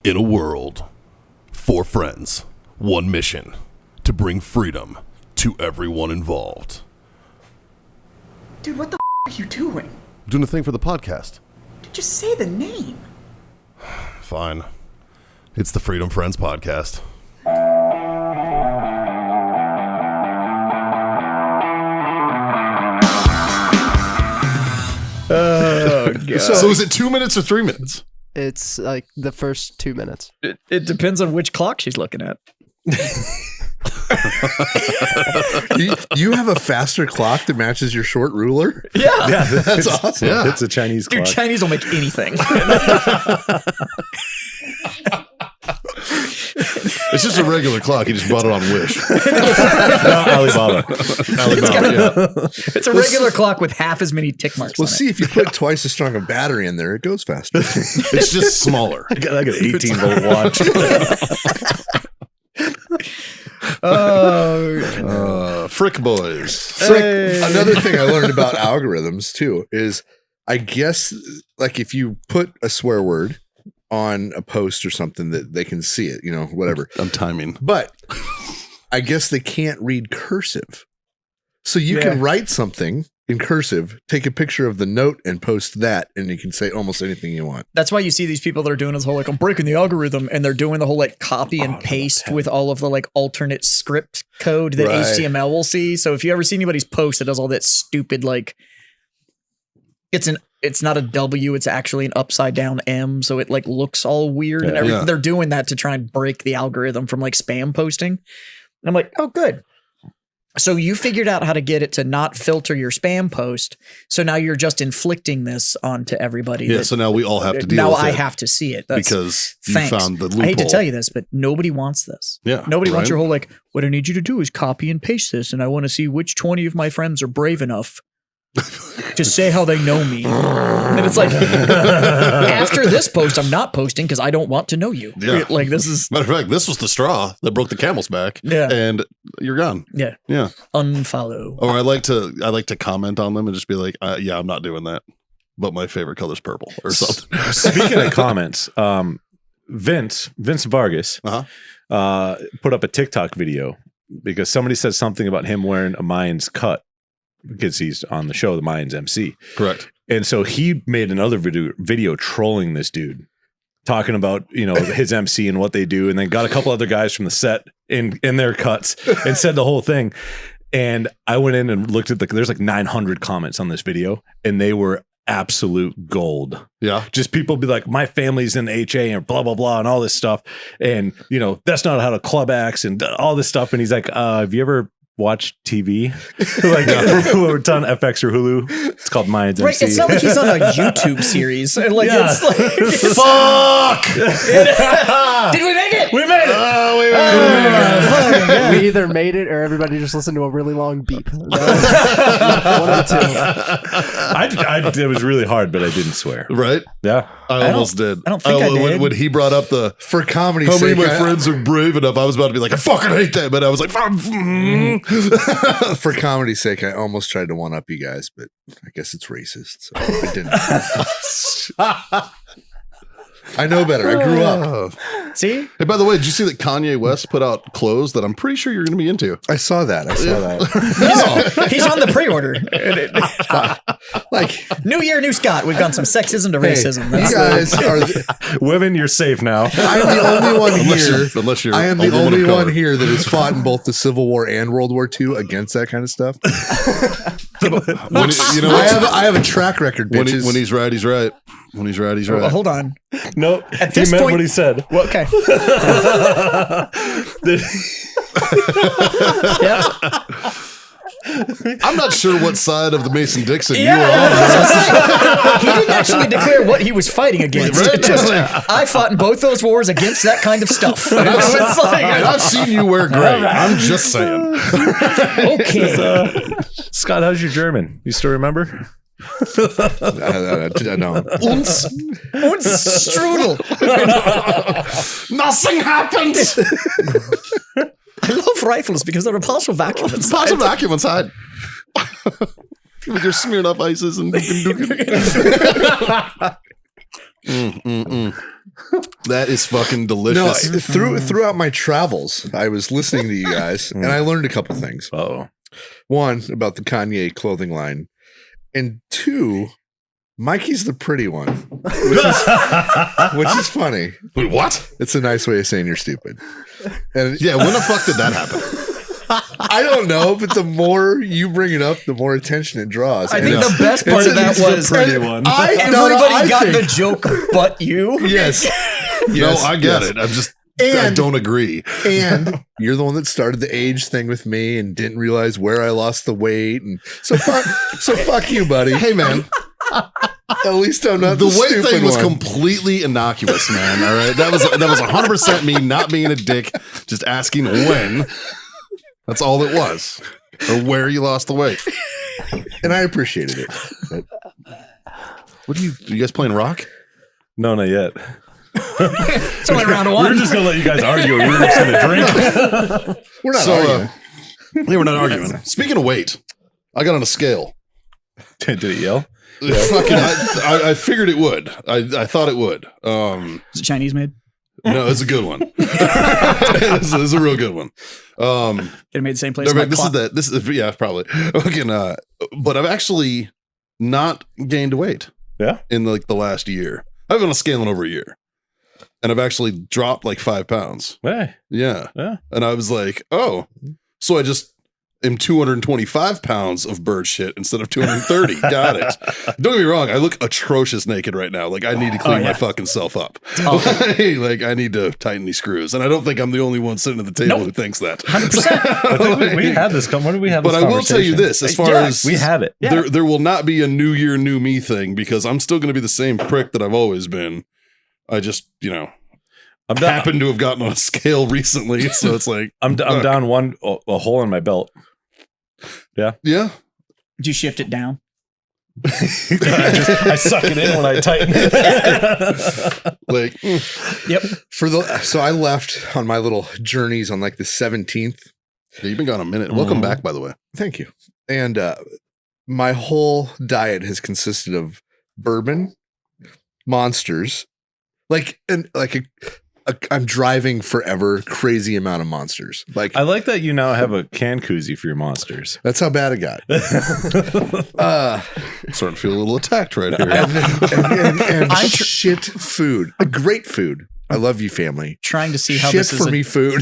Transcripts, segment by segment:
In a world, 4 friends, 1 mission, to bring freedom to everyone involved. Dude, what the are you doing? I'm doing a thing for the podcast. Dude, just say the name. Fine. It's the Freedom Friends Podcast. Oh, God. So is it 2 minutes or 3 minutes? It's like the first 2 minutes. It depends on which clock she's looking at. You have a faster clock that matches your short ruler? Yeah. That's awesome. Yeah. It's a Chinese Dude, clock. Chinese will make anything. It's just a regular clock. He just bought it on Wish. No, Alibaba. It's a regular clock with half as many tick marks Well, on see, if you put twice as strong a battery in there, it goes faster. It's just smaller. I got like an 18-volt watch. Frick boys. Frick, another thing I learned about algorithms, too, is I guess, like, if you put a swear word on a post or something that they can see it, you know, whatever. I'm timing. But I guess they can't read cursive. So you can write something in cursive, take a picture of the note and post that, and you can say almost anything you want. That's why you see these people that are doing this whole, like, I'm breaking the algorithm, and they're doing the whole, like, copy and paste with all of the, like, alternate script code that Right. HTML will see. So if you ever see anybody's post that does all that stupid, like, it's not a W, it's actually an upside down M, so it, like, looks all weird and everything. Yeah. They're doing that to try and break the algorithm from, like, spam posting. And I'm like, oh, good. So you figured out how to get it to not filter your spam post. So now you're just inflicting this onto everybody. Yeah, so now we all have to deal now with I it. have to see it. That's, Because you thanks. found the loophole. I hate to tell you this, but nobody wants this. Yeah, Nobody wants right? your whole, like, what I need you to do is copy and paste this, and I want to see which 20 of my friends are brave enough to say how they know me. And it's like, after this post, I'm not posting because I don't want to know you. Yeah. Like, this is, Matter of fact, this was the straw that broke the camel's back. Yeah. And you're gone. yeah, Yeah. unfollow. Or I like to comment on them and just be like, yeah, I'm not doing that. But my favorite color is purple or something. Speaking of comments, Vince Vargas put up a TikTok video because somebody said something about him wearing a Mayans cut because he's on the show, the Mayans MC. Correct. And so he made another video trolling this dude, talking about, you know, his MC and what they do, and then got a couple other guys from the set in their cuts and said the whole thing. And I went in and looked at there's like 900 comments on this video, and they were absolute gold. Yeah. Just people be like, my family's in HA and blah, blah, blah, and all this stuff. And, you know, that's not how to club acts and all this stuff. And he's like, have you ever watch TV? Like, it's on FX or Hulu. It's called Mayans Right, MC. it's not like he's on a YouTube series. And like, Yeah. it's like, Fuck! did we make it? We made it! Oh, we made it. We either made it or everybody just listened to a really long beep. One of the two. It was really hard, but I didn't swear. Right? Yeah. I almost did. I don't think I did. When he brought up the For comedy how many sake, of my friends are brave enough, I was about to be like, I fucking hate that. But I was like, for comedy's sake, I almost tried to one-up you guys, but I guess it's racist, so I didn't. I know better. I grew up. See? Hey, by the way, did you see that Kanye West put out clothes that I'm pretty sure you're going to be into? I saw that. He's on the pre-order. Like, New year, new Scott. We've gone some sexism to hey, racism. you guys are. Women, you're safe now. I am the only one here. Unless you're I am a the woman only of color. one here that has fought in both the Civil War and World War II against that kind of stuff. When, you know, I have a track record, when, bitches. when he's right, he's right. When he's right, he's right. Well, hold on. No, At he this meant point- what he said. Well, okay. Yeah. I'm not sure what side of the Mason-Dixon you Yeah. were on. He didn't actually declare what he was fighting against. Right? It just, I fought in both those wars against that kind of stuff. You know, it's like, And I've seen you wear gray. I'm just saying. okay. Scott, how's your German? You still remember? I don't. Uns. Und strudel. Nothing happened. I love rifles because they're a partial vacuum. It's a vacuum inside. With your Smirnoff ices and That is fucking No, delicious. throughout my travels, I was listening to you guys, and I learned a couple things. Oh, One, about the Kanye clothing line, and two, Mikey's the pretty one, which is funny. Wait, what? It's a nice way of saying you're stupid. And Yeah, when the fuck did that happen? I don't know, but the more you bring it up, the more attention it draws. I think And the best part of that It's the was pretty one. everybody got think- the joke but you. Yes. No, I get it. I And- don't agree. And you're the one that started the age thing with me and didn't realize where I lost the weight. And so fuck you, buddy. Hey, man, At least I'm not the the weight stupid thing was one. completely innocuous, man. All right, that was 100% me not being a dick, just asking when. That's all it was, or where you lost the weight. And I appreciated it. But What are you guys playing rock? no, not yet. It's only round We one. were just gonna let you guys argue. We were just gonna drink. we're not So, arguing. They were not arguing. Speaking of weight, I got on a scale. Did it yell? Fucking, I figured it would. I thought it would. Is it Chinese made? No, it's a good one. It's a real good one. Get it made the same place. No, my but this clock- is yeah, probably. Fucking, but I've actually not gained weight. Yeah. In like the last year, I've been on a scale in over a year, and I've actually dropped like 5 pounds. Hey. Yeah. Yeah. And I was like, oh, so I just am 225 pounds of bird shit instead of 230. Got it. Don't get me wrong. I look atrocious naked right now. Like I need to clean my fucking self up. Like I need to tighten these screws. And I don't think I'm the only one sitting at the table who thinks that. 100%. I think we had this. When did we have this But I will tell you conversation? this, as far Yeah, as We had it. there will not be a new year, new me thing because I'm still going to be the same prick that I've always been. I just, I'm down. happened to have gotten on a scale recently. So it's like, I'm down a hole in my belt. yeah. Did you shift it down? I suck it in when I tighten it. Like, Yep. So I left on my little journeys on like the 17th. you've been gone a minute. Welcome Mhm. back, by the way. Thank you. And my whole diet has consisted of bourbon, monsters, I'm driving forever, crazy amount of monsters. Like I like that you now have a can koozie for your monsters. that's how bad it got. Starting to feel a little attacked right here. and shit food, great food. I love you, family. Trying to see how Shit this is for me food.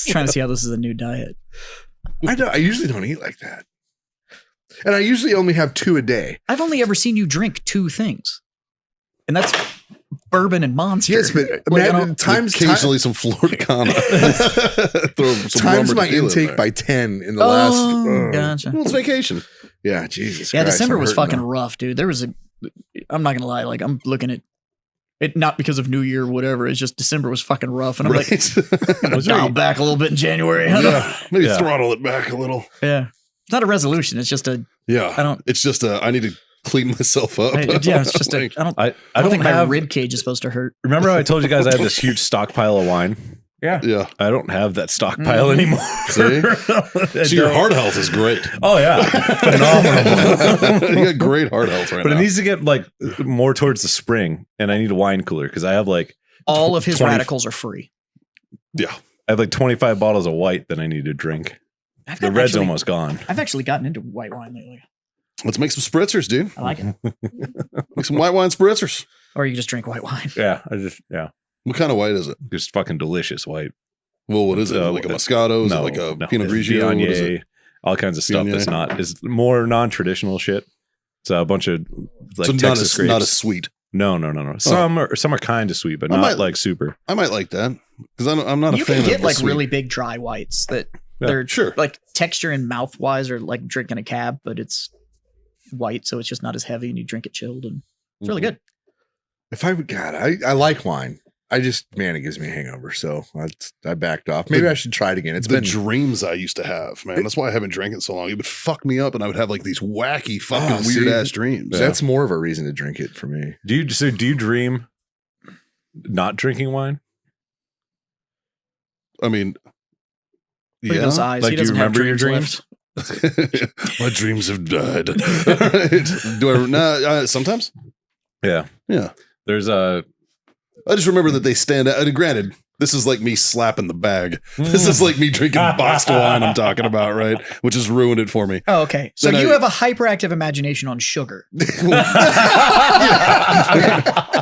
trying to see how this is a new diet. I usually don't eat like that, and I usually only have 2 a day. I've only ever seen you drink 2 things, and that's bourbon and Monster. Yes, but Like, I man, don't- Occasionally some Florida Cana. Throw some times rum or my tequila in intake there. by 10 in the last. Oh, gotcha. Well, it's vacation. Yeah, Jesus. Yeah, Christ, December I'm was hurting fucking now. rough, dude. There was I'm not gonna lie, like I'm looking at it not because of New Year or whatever. It's just December was fucking rough, and I'm like, Right. dial back a little bit in January. I don't- Yeah, maybe Yeah. throttle it back a little. yeah, it's not a resolution. It's just a. Yeah, I don't- It's just I need to clean myself up. Yeah, it's just a. Like, I don't. I I don't think my have. rib cage is supposed to hurt. Remember how I told you guys I had this huge stockpile of wine? yeah. I don't have that stockpile anymore. See? So your heart health is great. Oh yeah, phenomenal. You got great heart health right But now. it needs to get like more towards the spring, and I need a wine cooler because I have like All of his 20 radicals are free. Yeah. I have like 25 bottles of white that I need to drink. I've The got red's actually- almost gone. I've actually gotten into white wine lately. Let's make some spritzers, dude. I like it. Make some white wine spritzers. Or you just drink white wine. Yeah, What kind of white is it? just fucking delicious white. Well, what is it? Like a Moscato? Is it like a Pinot it's Grigio? What is it? Viognier, all kinds of stuff that's Viognier? not is more non-traditional shit. It's a bunch of like So not Texas as, grapes. not as sweet. No. Some are kind of sweet, but I not might- like super. I might like that because I'm not a You fan can get of the like sweet. really big dry whites that Yeah, they're sure. like texture and mouth wise are like drinking a cab, but it's white, so it's just not as heavy, and you drink it chilled, and it's really good. If I would, God, I like wine. I just, man, it gives me a hangover. So I backed off. Maybe I should try it again. It's the been dreams I used to have, man. That's why I haven't drank it so long. It would fuck me up, and I would have like these wacky, fucking Oh, see, weird ass dreams. That's more of a reason to drink it for me. Do you dream not drinking wine? I mean, Look at those eyes. Like, He do you doesn't have remember your dreams dreams? My dreams have died. All right. Do I? Nah, sometimes. Yeah. Yeah. There's a I just remember that they stand out. And granted, this is like me slapping the bag. This is like me drinking boxed wine I'm talking about, right? Which has ruined it for me. Oh, okay. So Then you I- have a hyperactive imagination on sugar.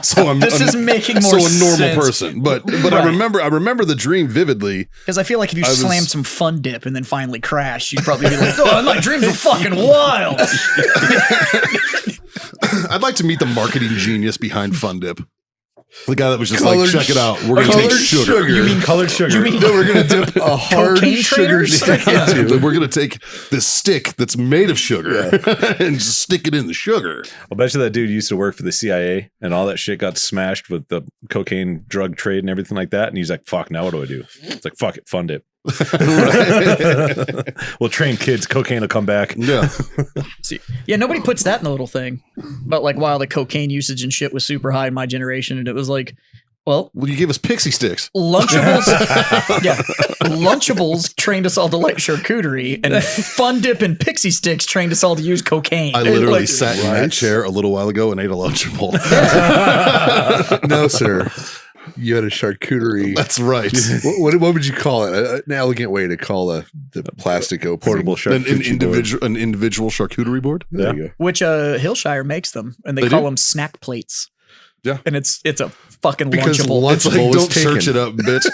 So This is making more so a normal sense. person. But Right. I remember the dream vividly. Because I feel like if you I was- slammed some Fun Dip and then finally crashed, you'd probably be like, oh, my dreams are fucking wild. I'd like to meet the marketing genius behind Fun Dip. The guy that was just Colored like, check it out. We're going to colored take sugar. You mean colored sugar? You mean No, we're gonna dip a hard Cocaine sugar traders? stick Yeah, into. we're going to take this stick that's made of sugar and just stick it in the sugar. I'll bet you that dude used to work for the CIA and all that shit got smashed with the cocaine drug trade and everything like that. And he's like, fuck, now what do I do? It's like, fuck it, fund it. We'll train kids. Cocaine will come back. Yeah. See, yeah, nobody puts that in the little thing. But like, while the cocaine usage and shit was super high in my generation, and it was like, well, Well, you gave us pixie sticks. Lunchables, yeah, Lunchables trained us all to like charcuterie, and Fun Dip and Pixie Sticks trained us all to use cocaine. I literally Like, sat in that chair a little while ago and ate a Lunchable. No, sir. You had a charcuterie. That's right. What would you call it? An elegant way to call the plastic opening. Portable shark. An individual charcuterie board. Yeah. There you go. which Hillshire makes them, and they They call do? them snack plates. Yeah. And it's a fucking Because Lunchable. lunch- It's like, Lunchable was don't search it taken. up, bitch.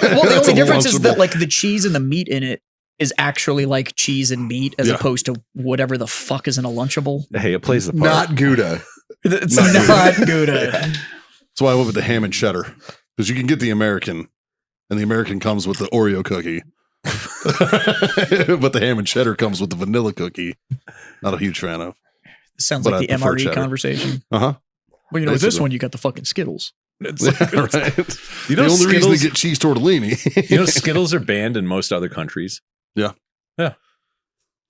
Well, the That's only a difference is that Lunchable. like the cheese and the meat in it is actually like cheese and meat as Yeah. opposed to whatever the fuck is in a Lunchable. Hey, it plays the part. Not Gouda. It's not good. That's why I went with the ham and cheddar. Because you can get the American, and the American comes with the Oreo cookie. But the ham and cheddar comes with the vanilla cookie. Not a huge fan of. Sounds But like I the prefer MRE cheddar. conversation. Uh-huh. Well, you know, with this Basically. one, you got the fucking Skittles. It's like, Right. You know, the only reason to Skittles, get cheese tortellini. you know, Skittles are banned in most other countries. Yeah. Yeah.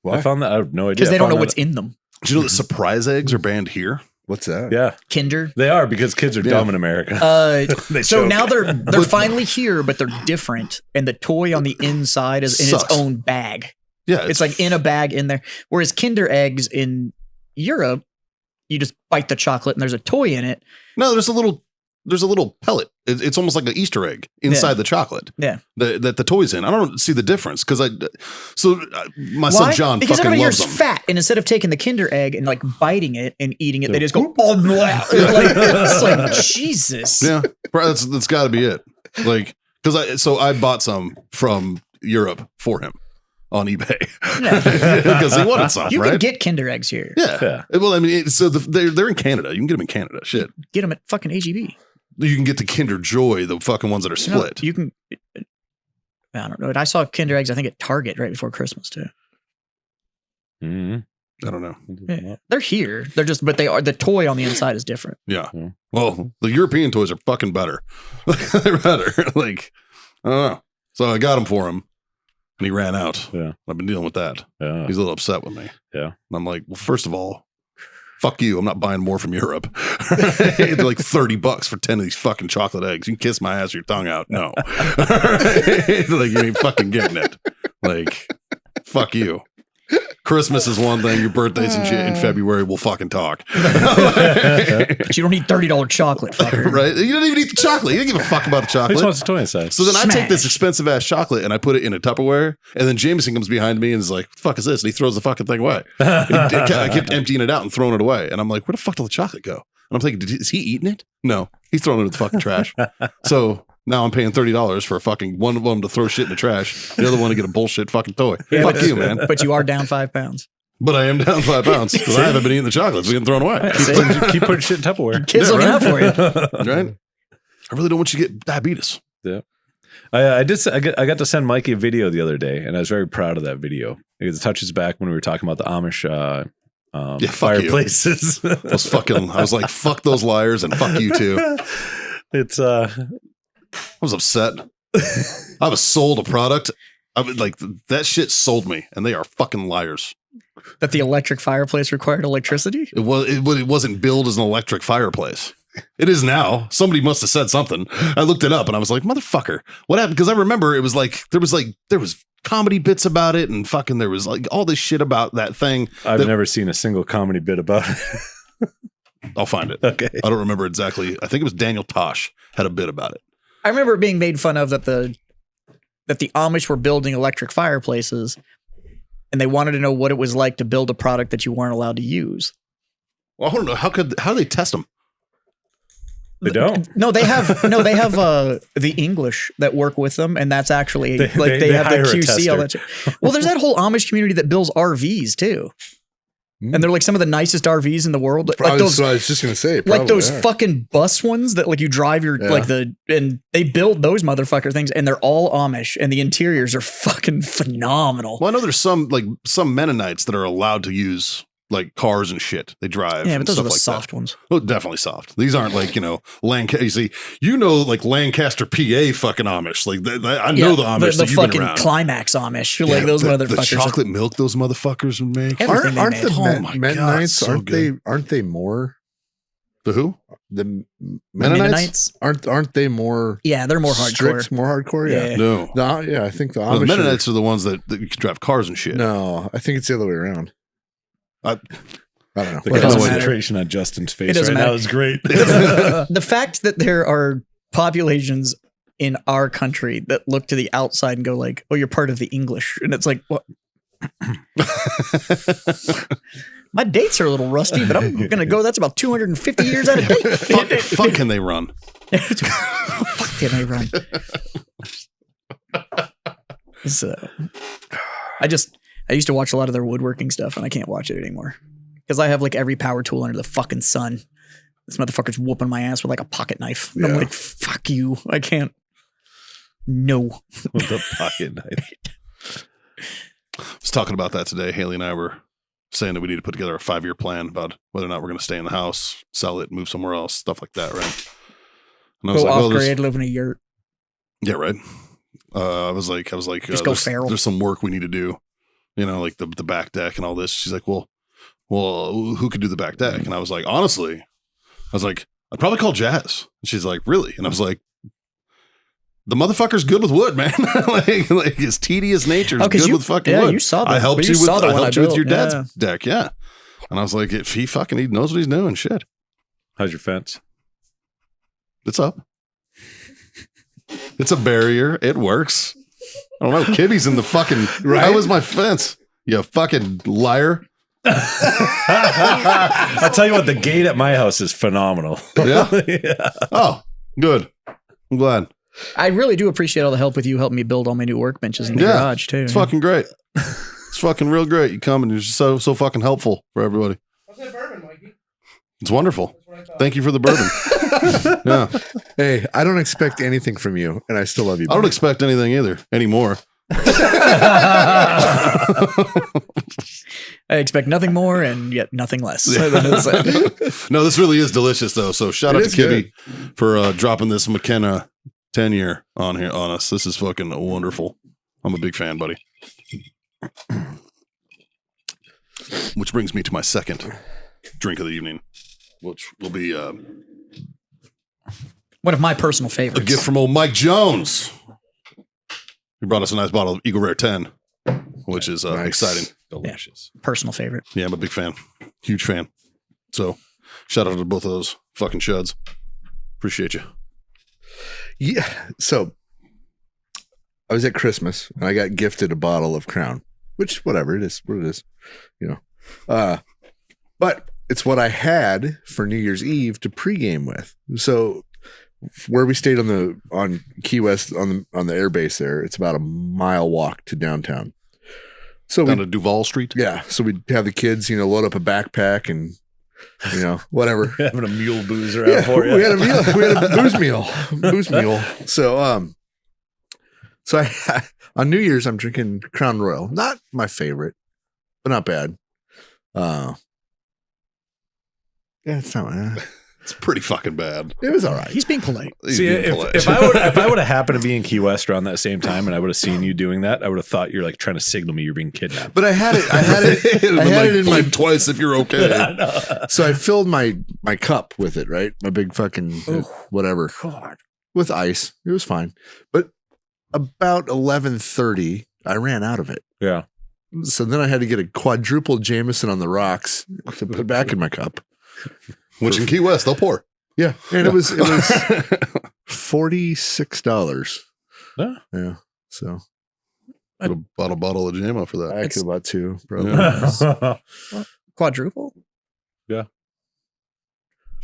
Why? I found that. I have no idea. because they I don't know found what's that- in them. Do you know that surprise eggs are banned here? What's that? Yeah, Kinder. they are because kids are dumb in America. They So choke. now they're finally here, but they're different, and the toy on the inside is in Sucks. its own bag. Yeah. It's like in a bag in there. Whereas Kinder eggs in Europe, you just bite the chocolate and there's a toy in it. No, there's a little pellet. It's almost like an Easter egg inside Yeah. the chocolate. Yeah. That the toy's in. I don't see the difference because my son John Because fucking everybody loves here's them. fat, and instead of taking the Kinder egg and like biting it and eating it, they just go, oh, blah. Like, it's like, Jesus. Yeah, that's got to be it. Like, because I bought some from Europe for him on eBay because he wanted some. You right? can get Kinder eggs here. Yeah. Well, I mean, they're in Canada. You can get them in Canada. Shit. Get them at fucking AGB. You can get the Kinder Joy, the fucking ones that are No, split. you can. I don't know. I saw Kinder eggs, I think, at Target right before Christmas, too. Mhm. I don't know. Yeah. They're here. They're just, but they are, the toy on the inside is different. Yeah. Yeah. Well, the European toys are fucking better. They're better. Like, I don't know. So I got them for him and he ran out. Yeah. I've been dealing with that. Yeah. He's a little upset with me. Yeah. And I'm like, well, first of all, fuck you. I'm not buying more from Europe. They're like $30 for 10 of these fucking chocolate eggs. You can kiss my ass with your tongue out. No. Like, you ain't fucking getting it. Like, fuck you. Christmas is one thing. Your birthday's in February. We'll fucking talk. But you don't need $30 chocolate, fucker. Right? You don't even eat the chocolate. You don't give a fuck about the He just chocolate. wants a toy inside. So then I take this Smash. expensive ass chocolate and I put it in a Tupperware, and then Jameson comes behind me and is like, "What the fuck is this?" And he throws the fucking thing away. I kept emptying it out and throwing it away, and I'm like, "Where the fuck did the chocolate go?" And I'm thinking, is he eating it? No, he's throwing it in the fucking trash. So now I'm paying $30 for a fucking one of them to throw shit in the trash, the other one to get a bullshit fucking toy. Fuck you, man. But you are down 5 pounds. But I am down 5 pounds because I haven't been eating the chocolates. We getting thrown away. Keep putting shit in Tupperware. Kids Yeah, looking right? out for you. Right? I really don't want you to get diabetes. I got to send Mikey a video the other day, and I was very proud of that video because it touches back when we were talking about the Amish Yeah, fuck you. fireplaces. I was like, fuck those liars and fuck you too. It's I was upset. I was sold a product. I was like, that shit sold me, and they are fucking liars. That the electric fireplace required electricity? It wasn't billed as an electric fireplace. It is now. Somebody must have said something. I looked it up and I was like, motherfucker, what happened? Because I remember it was like there was comedy bits about it, and fucking there was like all this shit about that thing. I've that- never seen a single comedy bit about it. I'll find it. Okay. I don't remember exactly. I think it was Daniel Tosh had a bit about it. I remember it being made fun of that the Amish were building electric fireplaces, and they wanted to know what it was like to build a product that you weren't allowed to use. Well, I don't know how do they test them? They don't. No, they have the English that work with them, and that's actually they have hire the a QC. All that tester. shit. Well, there's that whole Amish community that builds RVs too, and they're like some of the nicest RVs in the world. Like Probably, those, I was just gonna say, like those yeah. fucking bus ones that like you drive your and they build those motherfucker things, and they're all Amish, and the interiors are fucking phenomenal. Well, I know there's some Mennonites that are allowed to use like cars and shit. They drive. Yeah, and but those are stuff the like soft that. ones. Oh, definitely soft. These aren't like, Lancaster. You see, like Lancaster, PA fucking Amish. Like I know the Amish the that you've been fucking around. Climax Amish, like those the motherfuckers. chocolate milk those motherfuckers would make. Everything they Aren't made. the Oh my God, Mennonites? so Aren't they more The who? the Mennonites? Aren't they more? Yeah, they're more hardcore. Strict, more hardcore. Yeah. Yeah. No. Yeah, I think the No, Amish. the Mennonites are the ones that you can drive cars and shit. No, I think it's the other way around. I- I don't know. The It doesn't matter. concentration on Justin's face doesn't right matter. now is great. The fact that there are populations in our country that look to the outside and go like, "Oh, you're part of the English," and it's like, what? My dates are a little rusty, but I'm gonna go. That's about 250 years out of date. fuck can they run? Fuck can I run? So, I used to watch a lot of their woodworking stuff, and I can't watch it anymore because I have like every power tool under the fucking sun. This motherfucker's whooping my ass with like a pocket knife. And I'm like, fuck you. I can't. No. With a pocket knife. I was talking about that today. Haley and I were saying that we need to put together a 5-year plan about whether or not we're going to stay in the house, sell it, move somewhere else, stuff like that, right? And I was Go like, off well, grid, live in a yurt. yeah, right. I was like, Just go feral. There's some work we need to do, like the back deck and all this. She's like, well, who could do the back deck? And I was like, honestly, I'd probably call Jazz. And she's like, really? And I was like, the motherfucker's good with wood, man. like his tedious nature is good with fucking wood. You saw that. I helped you with your dad's Yeah. deck, yeah. And I was like, if he knows what he's doing, shit. How's your fence? It's up. It's a barrier. It works. I don't know. Kibby's in the fucking. Right? How was my fence? You fucking liar. I tell you what, the gate at my house is phenomenal. Yeah? Yeah. Oh, good. I'm glad. I really do appreciate all the help with you helping me build all my new workbenches in the Yeah, garage too. It's fucking great. It's fucking real great. You come and you're just so fucking helpful for everybody. How's that bourbon, Mikey? It's wonderful. That's what I thought. Thank you for the bourbon. Yeah. Hey, I don't expect anything from you, and I still love you. I don't buddy. expect anything either anymore. I expect nothing more and yet nothing less. No, this really is delicious though. So shout It out to is Kibby for dropping this McKenna 10-year on us. This is fucking wonderful. I'm a big fan, buddy. Which brings me to my second drink of the evening, which will be One of my personal a favorites. gift from old Mike Jones. He brought us a nice bottle of Eagle Rare 10, which is Nice. exciting. Delicious. Personal favorite. Yeah, I'm a big fan. Huge fan. So shout out to both of those fucking shuds. Appreciate you. Yeah. So I was at Christmas and I got gifted a bottle of Crown, which whatever it is, what it is, but it's what I had for New Year's Eve to pregame with. So where we stayed on Key West on the air base there, it's about a mile walk to downtown. So Down to Duval Street. yeah, so we'd have the kids, load up a backpack and whatever. Having a mule boozer out for you. We had a meal. We had a booze meal. So, on New Year's, I'm drinking Crown Royal. Not my favorite, but not bad. Yeah, it's not. It's pretty fucking bad. It was all right. He's being polite. He's See, being if polite. I would have happened to be in Key West around that same time, and I would have seen you doing that, I would have thought you're like trying to signal me you're being kidnapped. But I had it. I had it in my. blink twice if you're okay. So I filled my cup with it. Right, my big fucking whatever with ice. It was fine. But about 11:30, I ran out of it. Yeah. So then I had to get a quadruple Jameson on the rocks to put back in my cup. Which in Key West, they'll pour. Yeah, and it was $46. Yeah. Yeah, so Get a bottle of JMO for that. I could about two, probably. Yeah. Quadruple? Yeah.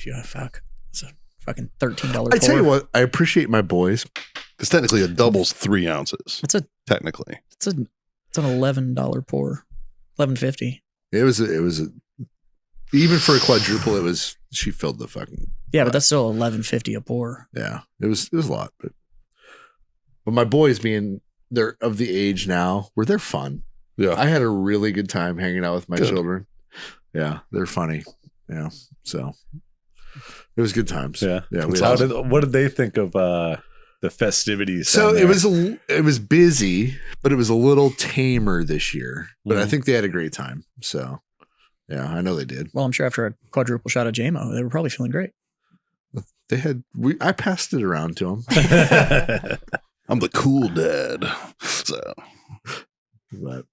Yeah, fuck. It's a fucking $13 I tell you what, I appreciate my boys. Because technically a double's 3 ounces. It's Technically. an $11 pour. $11.50. It was even for a quadruple. It was she filled the fucking Yeah, but that's still $11.50 a pour. yeah. It was a lot, but my boys being they're of the age now where they're fun. Yeah. I had a really good time hanging out with my Good. children. Yeah, they're funny. Yeah, so it was good times. Yeah. yeah. What did they think of the festivities? So down it there? was busy, but it was a little tamer this year. But I Mhm. think they had a great time. So yeah, I know they did. Well, I'm sure after a quadruple shot of JMO, they were probably feeling great. They had I passed it around to them. I'm the cool dad. So But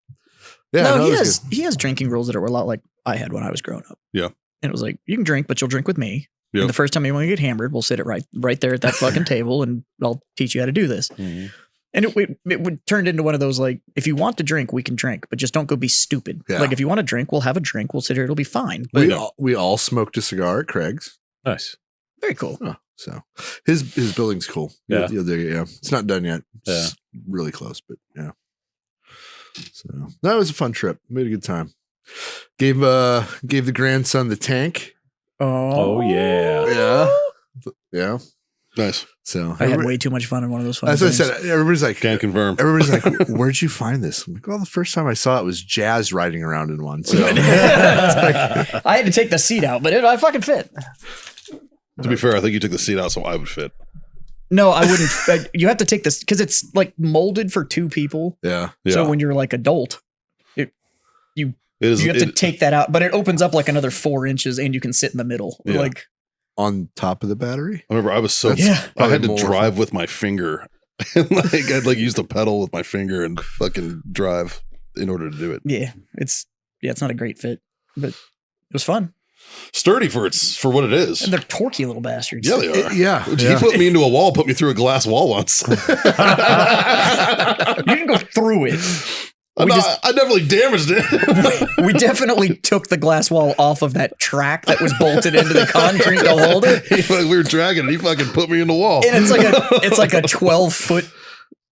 yeah, no, no, he it was has drinking rules that were a lot like I had when I was growing up. Yeah. And it was like, you can drink, but you'll drink with me. Yep. And the first time you want to get hammered, we'll sit it right there at that fucking table and I'll teach you how to do this. Mhm. And it would turn into one of those like, if you want to drink, we can drink, but just don't go be stupid. Yeah. Like if you want to drink, we'll have a drink. We'll sit here. It'll be fine. But we all smoked a cigar at Craig's. Nice. very cool. Oh, so his building's cool. Yeah. Yeah. It's not done yet. It's really close, but yeah. So that was a fun trip. Made a good time. Gave the grandson the tank. Oh yeah. Yeah. nice. So I had way too much fun in one of those fun that's what I things. said. Everybody's like, Can confirm. where'd you find this? I'm like, well, the first time I saw it was Jazz riding around in one. So I had to take the seat out, but I fucking fit. To be fair, I think you took the seat out so I would fit. No, I wouldn't. You have to take this because it's like molded for 2 people. yeah. So when you're like adult, It is, you have to take that out, but it opens up like another 4 inches and you can sit in the middle. Yeah. Like, On top of the battery. I remember I was so Yeah. I had to Probably more. drive with my finger. And like I'd like use the pedal with my finger and fucking drive in order to do it. it's not a great fit, but it was fun. Sturdy for what it is. And they're torquey little bastards. Yeah, they are. Yeah. He put me into a wall, put me through a glass wall once. You didn't go through it. I definitely damaged it. We definitely took the glass wall off of that track that was bolted into the concrete to hold it. We were dragging it. He fucking put me in the wall. And it's like a 12-foot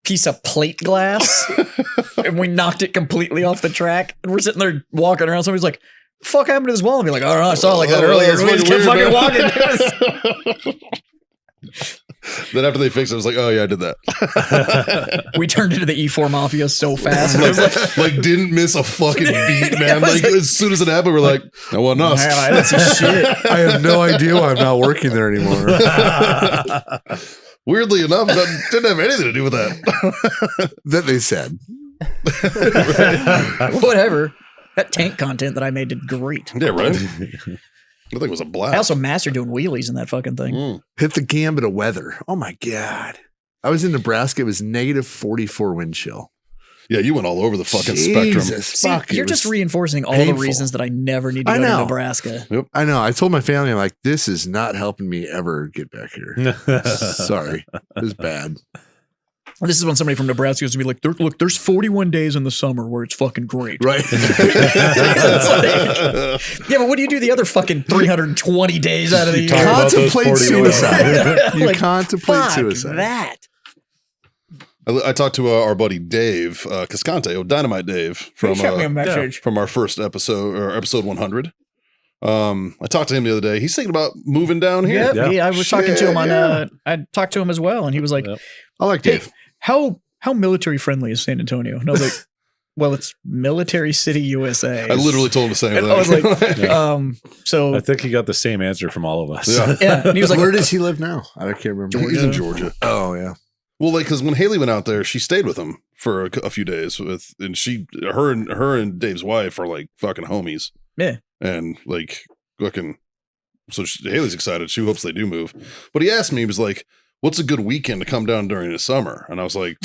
piece of plate glass. And we knocked it completely off the track. And we're sitting there walking around. Somebody's like, fuck happened to this wall? And be like, I don't know, I saw it like that earlier. That's We just kept fucking fucking weird, walking. Then after they fixed it, I was like, oh yeah, I did that. We turned into the E4 Mafia so fast. It was like, Like didn't miss a fucking beat, man. Like as soon as it happened, we're like, that wasn't us. man, I didn't see shit. I have no idea why I'm not working there anymore. Weirdly enough, that didn't have anything to do with that. That they said. Whatever. That tank content that I made did great. Yeah, right. I think it was a blast. I also mastered doing wheelies in that fucking thing. Mm. Hit the gambit of weather. Oh my God. I was in Nebraska. It was negative 44 wind chill. Yeah, you went all over the fucking spectrum. Jesus, See, fuck, it you're was just reinforcing all the painful. reasons that I never need to I go to know. Nebraska. I know. I told my family, I'm like, this is not helping me ever get back here. Sorry. It was bad. This is when somebody from Nebraska is going to be like, look, there's 41 days in the summer where it's fucking great. Right. It's like, yeah, but what do you do the other fucking 320 days out of the You year? talk about those Contemplate 41 suicide. You Like, contemplate Fuck suicide. that. I talked to our buddy Dave Cascante, Dynamite Dave, from He sent me a message. from our first episode or episode 100. I talked to him the other day. He's thinking about moving down here. Yep, Yeah. I was talking to him on. Yeah. I talked to him as well, and he was like, Yep. I like "Hey, Dave. how military friendly is San Antonio?" And I was like, "Well, it's Military City, USA." I literally told him the same And thing. I was like, so I think he got the same answer from all of us. Yeah. yeah, and he was like, Where does he live now? I can't remember. He's in Georgia. Oh, yeah. Well, like, because when Haley went out there, she stayed with him for a few days and her and Dave's wife are like fucking homies. Yeah. And like fucking, so Haley's excited. She hopes they do move. But he asked me, he was like, what's a good weekend to come down during the summer? And I was like,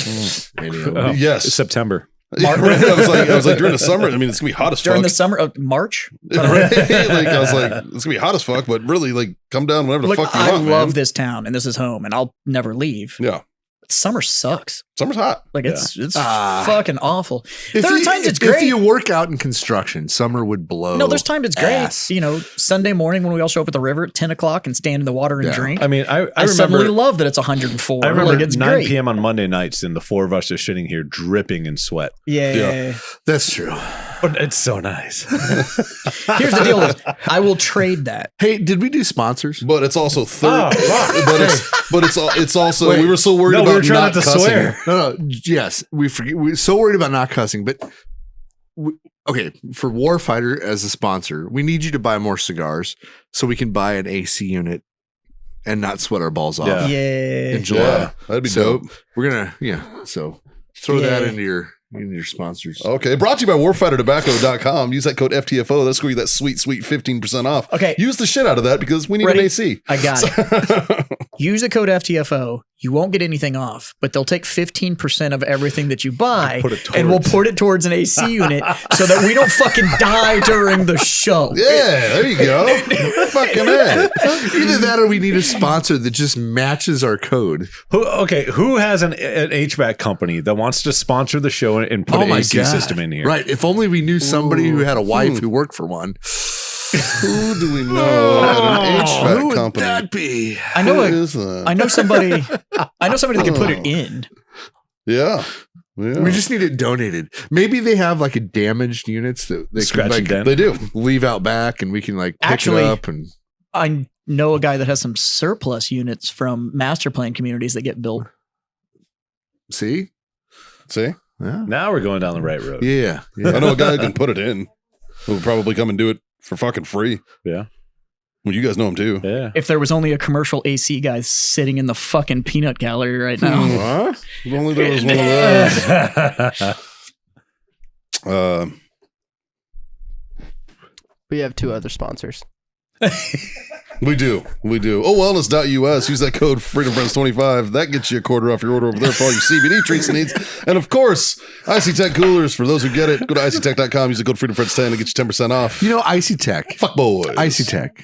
Oh, yes. September. I was like during the summer. I mean, it's gonna be hot as During fuck. the summer of March. Right? Like I was like, it's gonna be hot as fuck, but really, like, come down whenever the Look, fuck you I want. love man. this town and this is home and I'll never leave. Yeah, But summer sucks. summer's hot. Like it's Ah. fucking awful. If There are you- times it's If great. you work out in construction, summer would blow. No, there's times it's great. ass. You know, Sunday morning when we all show up at the river at 10 o'clock and stand in the water and Yeah. drink. I mean, I suddenly love that it's 104. I remember like, it's 9 great. p.m. on Monday nights, and the four of us are sitting here dripping in sweat. Yeah. That's true. But it's so nice. Here's the deal: is I will trade that. Hey, did we do sponsors? But it's also Oh, it's also Wait. we were so worried No, we about were trying not not to cussing. swear. No, yes, we forget. We're so worried about not cussing, but okay, for Warfighter as a sponsor, we need you to buy more cigars so we can buy an AC unit and not sweat our balls off Yeah. Yeah. in July. Yeah, that'd be So dope. we're gonna, so throw that Yeah. into your sponsors. Okay, brought to you by warfightertobacco.com. Use that code FTFO. That's where you get that sweet 15% off. Okay. Use the shit out of that because we need Ready? an AC. I got it. Use the code FTFO. You won't get anything off, but they'll take 15% of everything that you buy Put it and we'll towards- put it towards an AC unit so that we don't fucking die during the show. Yeah, there you go. Fucking it. Either that or we need a sponsor that just matches our code. Who has an HVAC company that wants to sponsor the show and put an AC system in here? Right. If only we knew somebody who had a wife who worked for one. Who do we know at an HVAC Who would company? that be? I know Who a, is that? I know somebody that can put it in. Yeah. Yeah. We just need it donated. Maybe they have like a damaged units that they Scratch can and dent. They do. leave out back and we can like pick Actually- it up and I know a guy that has some surplus units from master plan communities that get built. see. See? Yeah. Now we're going down the right road. Yeah. I know a guy who can put it in. Who will probably come and do it for fucking free. Yeah. Well, you guys know him too. Yeah. If there was only a commercial AC guy sitting in the fucking peanut gallery right now. Huh? If only there was one of those. We have 2 other sponsors. We do. Oh, wellness.us. Use that code FreedomFriends25. That gets you a quarter off your order over there for all your CBD treats needs. And of course, Icy Tech Coolers. For those who get it, go to icytech.com. Use the code FreedomFriends10 to get you 10% off. You know, Icy Tech. Fuck boys. Icy Tech.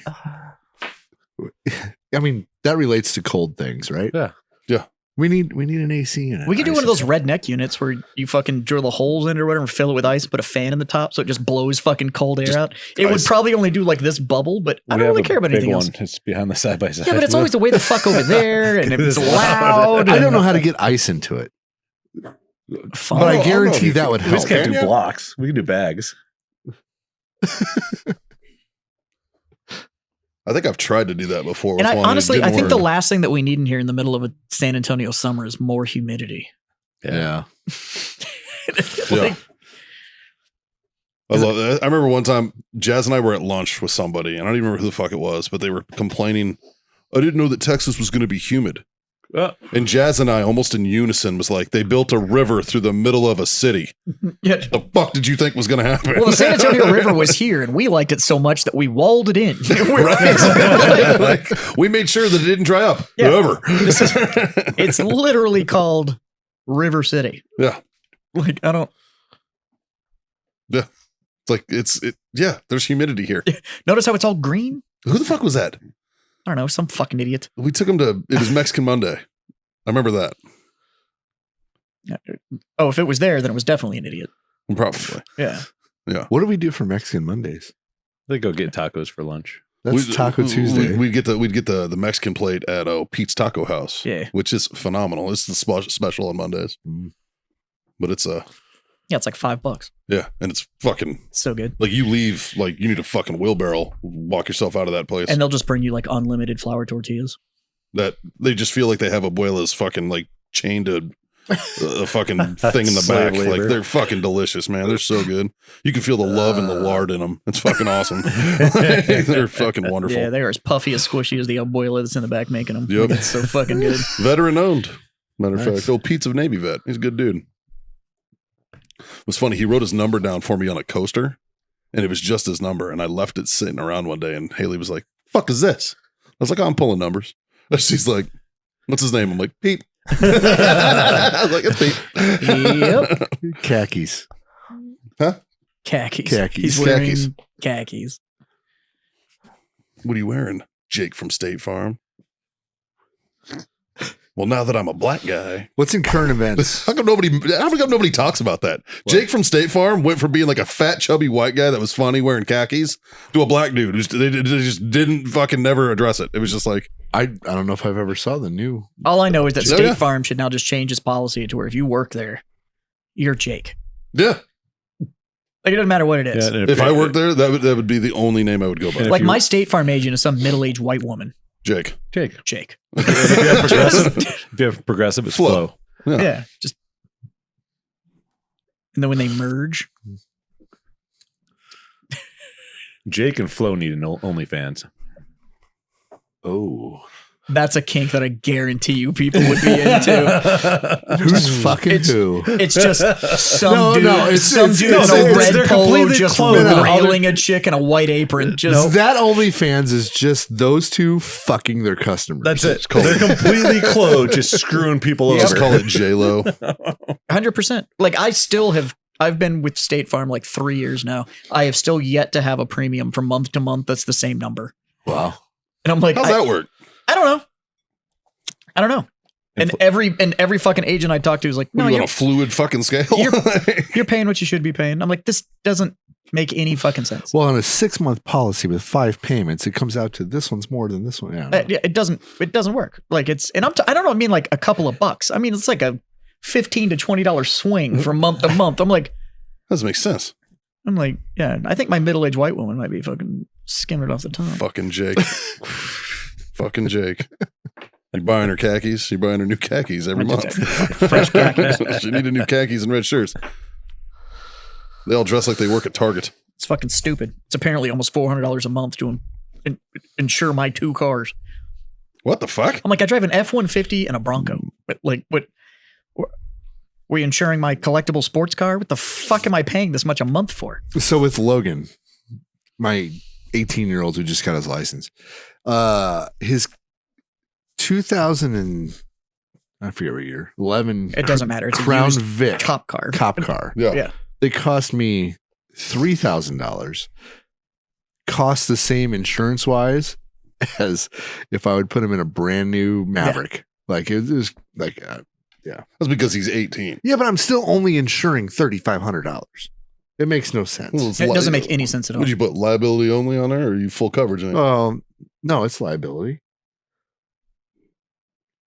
I mean, that relates to cold things, right? Yeah. Yeah. We need an AC unit. We could do one of Icy those Tech. redneck units where you fucking drill the holes in it or whatever and fill it with ice, put a fan in the top so it just blows fucking cold air out. It would ice. probably only do like this bubble, but I We don't have really a care about big anything one. else. It's behind the side by side. Yeah, but it's always the way the fuck over there and It it's is loud. I don't know how to get ice into it, Fun. but I I'll guarantee know. that would We help. just can't do Can ya? blocks. We can do bags. I think I've tried to do that before. And with I one, and it honestly, I didn't think the work. last thing that we need in here in the middle of a San Antonio summer is more humidity. Yeah. Yeah. I love that. I remember one time Jazz and I were at lunch with somebody, and I don't even remember who the fuck it was, but they were complaining, I didn't know that Texas was going to be humid. And Jazz and I, almost in unison, was like, they built a river through the middle of a city. Yeah. The fuck did you think was going to happen? Well, the San Antonio River was here, and we liked it so much that we walled it in. Right. Like, we made sure that it didn't dry up. Yeah. Ever. It's literally called River City. Yeah. Like, I don't It's like, yeah, there's humidity here. notice how it's all green. Who the fuck was that? I don't know, some fucking idiot. We took him to, it was Mexican Monday. I remember that. Oh, if it was there, then it was definitely an idiot. Probably. Yeah. What do we do for Mexican Mondays? They go get tacos for lunch. That's Taco Tuesday. We'd get the Mexican plate at Pete's Taco House. Yeah. Which is phenomenal. It's the special on Mondays. Mm. But it's Yeah, it's like $5. yeah, and it's fucking So good. like you leave like you need a fucking wheelbarrow, walk yourself out of that place. And they'll just bring you like unlimited flour tortillas. That they just feel like they have abuelas fucking like chained to a fucking thing in the Slave back. Like labor. they're fucking delicious, man. They're so good. You can feel the love and the lard in them. It's fucking awesome. They're fucking wonderful. Yeah, they are as puffy, as squishy as the abuela that's in the back making them. Yep. It's so fucking good. Veteran owned. Matter of Nice. fact, old Pete's of Navy vet. He's a good dude. It was funny. He wrote his number down for me on a coaster, and it was just his number. And I left it sitting around one day, and Haley was like, "Fuck is this?" I was like, "Oh, I'm pulling numbers." She's like, "What's his name?" I'm like, "Pete." I was like, it's Pete. Yep. Khakis. Khakis. Khakis. He's wearing Khakis. khakis. What are you wearing, Jake from State Farm? Well, now that I'm a black guy, What's in current events? how come nobody talks about that? Jake from State Farm went from being like a fat, chubby white guy that was funny wearing khakis to a black dude who they just didn't fucking never address it. It was just like, I don't know if I've ever saw the new. All I know is that Oh, State yeah. Farm should now just change its policy to where if you work there, you're Jake. yeah. Like, it doesn't matter what it is. Yeah, If I worked there, that would be the only name I would go by. And Like you- my State Farm agent is some middle-aged white woman. Jake. Jake. Jake. If you have progressive, if you have progressive, it's Flo. Flo. Yeah. Yeah. Just. And then when they merge, Jake and Flo need an OnlyFans. Oh, that's a kink that I guarantee you people would be into. who's fucking It's- who? It's just some No, dude, no, it's- some it's- dude it's- in a it's- red they're polo completely just clothed. railing a chick in a white apron. Just That OnlyFans is just those two fucking their customers. That's it. called- They're completely clothed, just screwing people Just over. call it J-Lo. 100%. Like I've been with State Farm like 3 years now. I have still yet to have a premium from month to month that's the same number. Wow. And I'm like, How's that work? I don't know. And every fucking agent I talk to is like, No, no, you on you're, a fluid fucking scale? you're paying what you should be paying. I'm like, this doesn't make any fucking sense. Well, on a 6-month policy with 5 payments, it comes out to this one's more than this one. Yeah. Yeah, it doesn't work. Like I don't know. I mean, like a couple of bucks. I mean, it's like a $15 to $20 swing from month to month. I'm like, Doesn't make sense. yeah, I think my middle-aged white woman might be fucking skimming it off the top. Fucking Jake. Fucking Jake. You buying her khakis? You buying her new khakis every month. Fresh khakis. She needed new khakis and red shirts. They all dress like they work at Target. It's fucking stupid. It's apparently almost $400 a month to insure my 2 cars. What the fuck? I'm like, I drive an F-150 and a Bronco. But like, what? Were you insuring my collectible sports car? What the fuck am I paying this much a month for? So with Logan, my 18-year-old who just got his license, his 2000 and I forget what year, 11. It doesn't matter. It's Crown a used Vic cop car. cop car. Yeah. Yeah. They cost me $3,000. Cost the same insurance wise as if I would put him in a brand new Maverick. Like it was like, That's because he's 18. yeah, but I'm still only insuring $3,500. It makes no sense. Well, it's It doesn't make any sense at all. Would you put liability only on there, or are you full coverage in it? No, it's liability.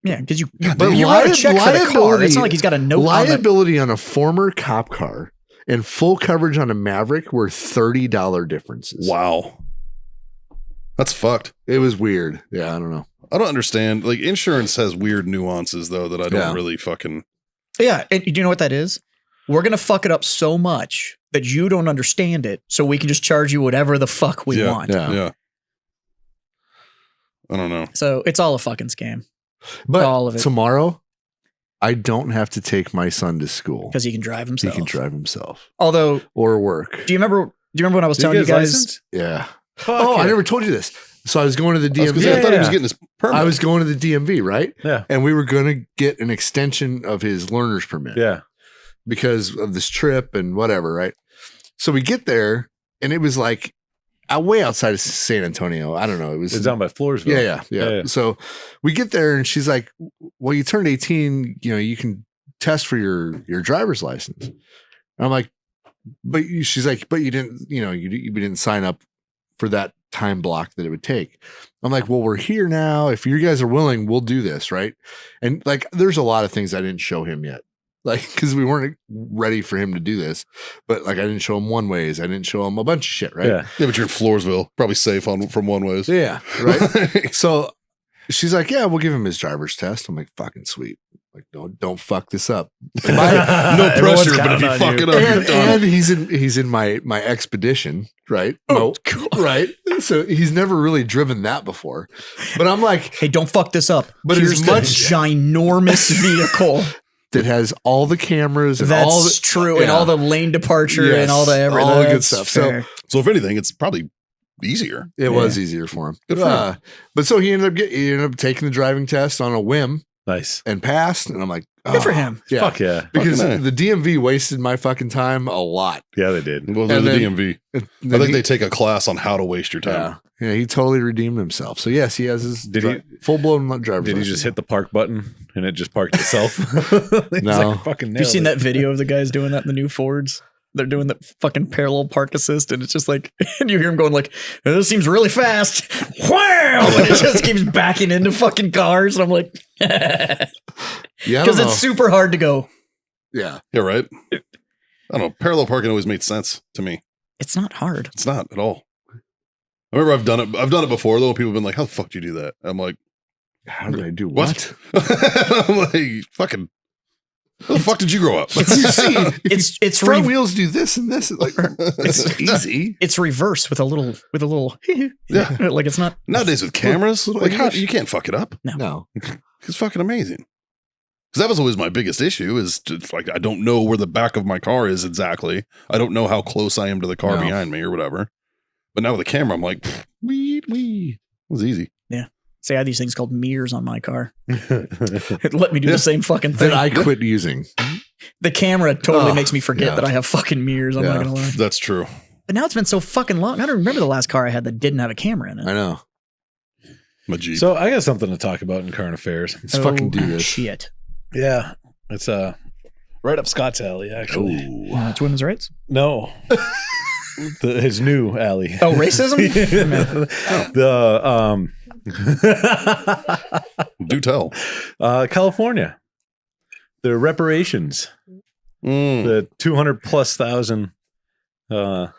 Yeah, because you God but damn. you write a check for the car. It's not like he's got a note on it. Liability on a former cop car and full coverage on a Maverick were $30 differences. Wow. That's fucked. It was weird. Yeah, I don't know. I don't understand. Like, insurance has weird nuances, though, that I don't Yeah. really fucking. Yeah, and do you know what that is? We're gonna fuck it up so much that you don't understand it, so we can just charge you whatever the fuck we want. Yeah. I don't know. So it's all a fucking scam But All of it. tomorrow, I don't have to take my son to school. because he can drive He himself. can drive himself Although, or work. do you remember when I was Did he telling you get his guys? license? Yeah. Fuck Oh, I yeah. never told you this. So I was going to the I was gonna say, DMV. I thought he was Yeah. getting his permit. I was going to the DMV, right? Yeah. And we were going to get an extension of his learner's permit. Yeah. Because of this trip and whatever, right? So we get there and it was like way outside of San Antonio. I don't know. It was It's down by Floresville. yeah. Yeah. So we get there and she's like, well, you turned 18, you can test for your driver's license. And I'm like, she's like, but you didn't, you didn't sign up for that time block that it would take. I'm like, well, we're here now. If you guys are willing, we'll do this. Right. And like, there's a lot of things I didn't show him yet. Like, because we weren't ready for him to do this, but like, I didn't show him one ways. I didn't show him a bunch of shit. Right. Yeah. Yeah, but you're in Floresville. Probably safe from one ways. Yeah. Right. So she's like, yeah, we'll give him his driver's test. I'm like, fucking sweet. Like, don't fuck this up. No Everyone's pressure, but if counting you on fuck you. it up, you're done. And he's in my expedition, right? Oh, Right. So he's never really driven that before. But I'm like, Hey, don't fuck this up. But Here's as the much- ginormous vehicle. that has all the cameras and That's all the true, and yeah. all the lane departure Yes, and all the everything. all the good That's stuff. So- fair. So if anything, it's probably easier. It was easier for him. Good for him. But so he ended up taking the driving test on a whim, Nice. and passed. And I'm like, Good for him. Yeah. Fuck yeah. Because Fucking A. the DMV wasted my fucking time a lot. Yeah, they did. Well, they're And the then- DMV. And I then think he- they take a class on how to waste your time. Yeah. Yeah, he totally redeemed himself. So yes, he has his Did he- full blown driver's Did he license. just hit the park button and it just parked itself? He's No. like, fucking Have you nailed seen it. that video of the guys doing that in the new Fords? They're doing the fucking parallel park assist, and it's just like, and you hear him going like, "This seems really fast." Wham! And it just keeps backing into fucking cars, and I'm like, Yeah, I because don't know. it's super hard to go. Yeah. Yeah, right? I don't know. Parallel parking always made sense to me. It's not hard. It's not at all. I remember I've done it. I've done it before, though. People have been like, how the fuck do you do that? I'm like, How did I do what? what? I'm like, fucking, how the fuck did you grow up? You see, It's front re- wheels do this and this. Like it's easy. it's reverse with a little Yeah. like it's not. Nowadays with cameras, Little like how English. you can't fuck it up. No. It's fucking amazing. Because that was always my biggest issue is just, like I don't know where the back of my car is exactly. I don't know how close I am to the car No. behind me or whatever. But now with the camera, I'm like, wee. It was easy. See, I had these things called mirrors on my car. It let me do Yeah. the same fucking thing. That I quit using. The camera totally Oh, makes me forget yeah. that I have fucking mirrors. I'm Yeah. not gonna lie. That's true. But now it's been so fucking long. I don't remember the last car I had that didn't have a camera in it. I know. My Jeep. So I got something to talk about in current affairs. Let's fucking do this. Shit. Yeah. It's right up Scott's alley, actually. It's women's rights. No. His new alley. Oh, racism? Do tell. California. The reparations. Mm. The 200 plus thousand that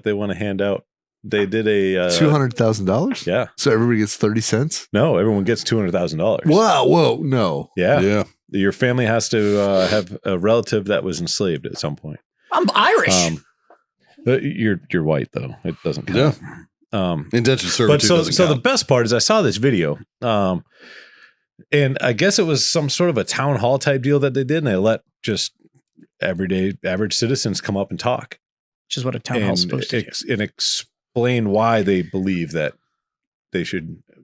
they want to hand out. They did a $200,000? Yeah. So everybody gets 30 cents? No, everyone gets $200,000. Wow. Whoa. No. Yeah. Yeah. Your family has to have a relative that was enslaved at some point. I'm Irish. But you're white though. It doesn't count. Indentured servitude. But so doesn't the count. best part is I saw this video, and I guess it was some sort of a town hall type deal that they did, and they let just everyday average citizens come up and talk Which is what a town hall's supposed to do. and explain why they believe that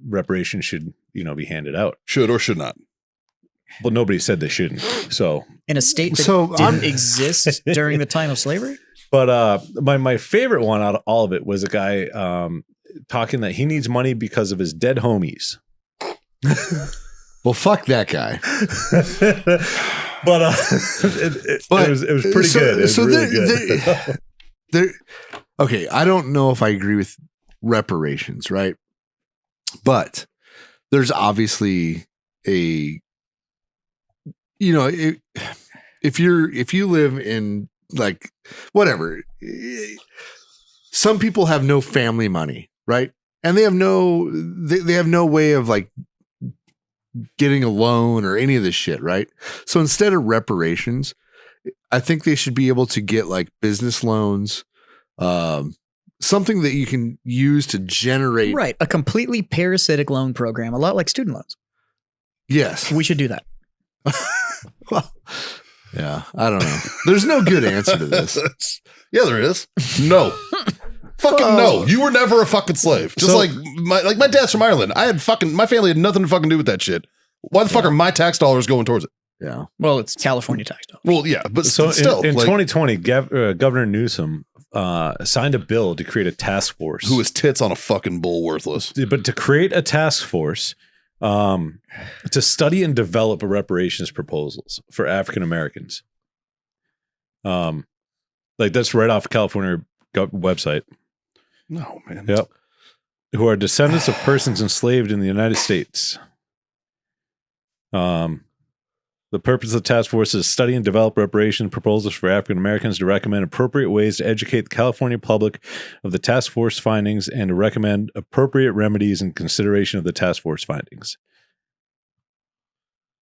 reparations should be handed out. Should or should not. Well, nobody said they shouldn't. So, In a state that So didn't exist during the time of slavery? but my favorite one out of all of it was a guy talking that he needs money because of his dead homies. Well, fuck that guy. But it was pretty good. It was really good. Okay, I don't know if I agree with reparations, right? But there's obviously a, if you live in like whatever, some people have no family money, right? And they have no way of like getting a loan or any of this shit, right? So instead of reparations, I think they should be able to get like business loans, something that you can use to generate. Right. A completely parasitic loan program, a lot like student loans. Yes. We should do that. Well, yeah. I don't know. There's no good answer to this. Yeah, there is. No. Fucking no. You were never a fucking slave. Just So- like my dad's from Ireland. My family had nothing to fucking do with that shit. Why the fuck are my tax dollars going towards it? Yeah. Well, it's California tax dollars. Well, yeah, but So still, in like, 2020, Governor Newsom signed a bill to create a task force. who is tits on a fucking bull worthless? But to create a task force to study and develop reparations proposals for African Americans. Like that's right off California website. No, man. Yep. Who are descendants of persons enslaved in the United States. The purpose of the task force is to study and develop reparation proposals for African Americans, to recommend appropriate ways to educate the California public of the task force findings, and to recommend appropriate remedies in consideration of the task force findings.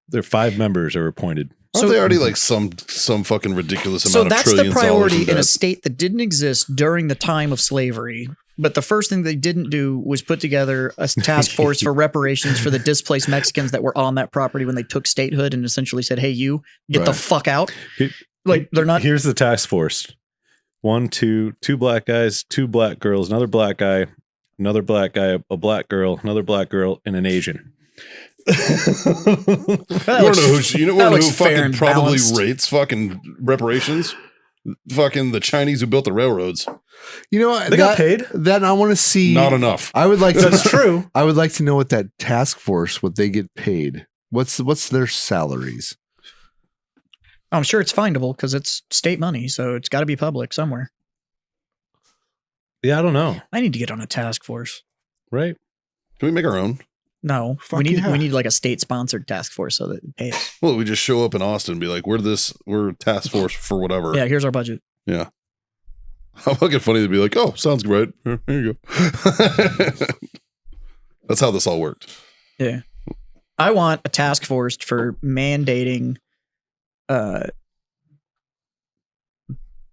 Their 5 members are appointed. Aren't they already like some fucking ridiculous So amount of that's the trillions of dollars priority in a debt? state that didn't exist during the time of slavery. But the first thing they didn't do was put together a task force for reparations for the displaced Mexicans that were on that property when they took statehood and essentially said, "Hey, you get the Right. fuck out." Here- Like they're not. Here's the task force: 1, 2 black guys, 2 black girls, another black guy, a black girl, another black girl, and an Asian. You know who looks fair fucking and probably balanced. rates fucking reparations? Fucking the Chinese who built the railroads. You know what? They got paid. That I want to see. Not enough. I would like to. That's true. I would like to know what that task force, what they get paid. What's their salaries? I'm sure it's findable because it's state money, so it's got to be public somewhere. Yeah, I don't know. I need to get on a task force. Right? Can we make our own? No, Fuck we need yeah. we need like a state sponsored task force so that it pays. Well, we just show up in Austin and be like, we're task force for whatever. Yeah, here's our budget. Yeah. How fucking funny to be like, oh, sounds great. Here you go. That's how this all worked. Yeah, I want a task force for mandating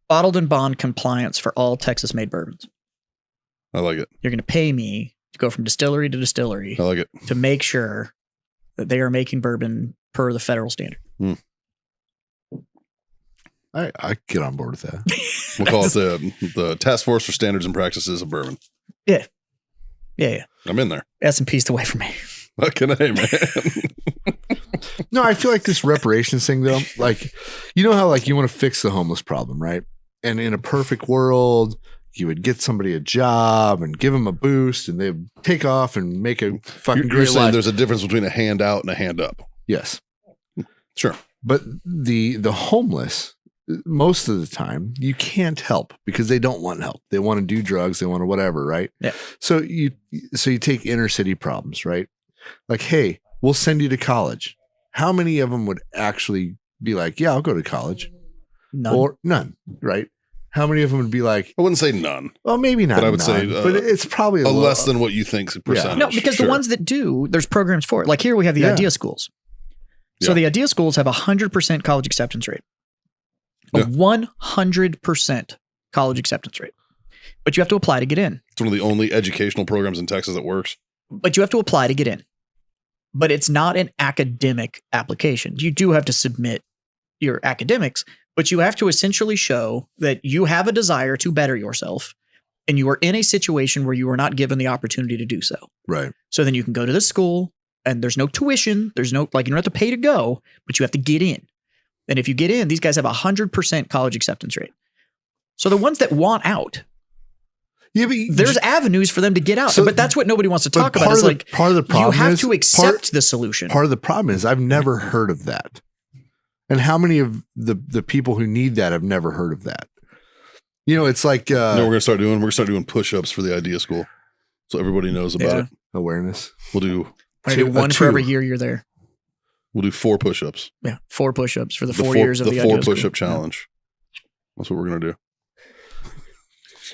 bottled and bond compliance for all Texas made bourbons. I like it. You're going to pay me to go from distillery to distillery I like it. to make sure that they are making bourbon per the federal standard. I get on board with that. We'll call it the Task Force for Standards and Practices of Bourbon. Yeah. I'm in there. S&P's the way for me. Fucking A, man. No, I feel like this reparations thing though, like, you know how like you want to fix the homeless problem, right? And in a perfect world, you would get somebody a job and give them a boost and they'd take off and make a fucking You're great saying life. there's a difference between a hand out and a hand up. Yes. Sure. But the homeless, most of the time, you can't help because they don't want help. They want to do drugs. They want to whatever, right? Yeah. So you take inner city problems, right? Like, hey, we'll send you to college. How many of them would actually be like, yeah, I'll go to college? None. Or none, right? How many of them would be like, I wouldn't say none. well, maybe not, But I would say, none, but it's probably A less than what you think percentage. No, because Sure. the ones that do, there's programs for it. Like here we have the Yeah. Idea Schools. So Yeah. the Idea Schools have a 100% college acceptance rate. A Yeah. 100% college acceptance rate. But you have to apply to get in. It's one of the only educational programs in Texas that works. But you have to apply to get in. But it's not an academic application. You do have to submit your academics, but you have to essentially show that you have a desire to better yourself and you are in a situation where you are not given the opportunity to do so. right. So then you can go to the school and there's no tuition. There's no, like, you don't have to pay to go, but you have to get in. And if you get in, these guys have a 100% college acceptance rate. So the ones that want out, Yeah, but there's avenues for them to get out. So- but that's what nobody wants to but talk about. Is like, part of the problem you have is, to accept the solution. Part of the problem is I've never heard of that. And how many of the people who need that have never heard of that? You know, it's like You know what we're gonna start doing? We're gonna start doing push-ups for the Idea School, so everybody knows about Yeah. it. awareness. We'll do I do a one for every 2. year you're there. 4 push-ups. Yeah, 4 push-ups for the 4 years of the the Idea 4 School. push-up challenge. That's what we're gonna do.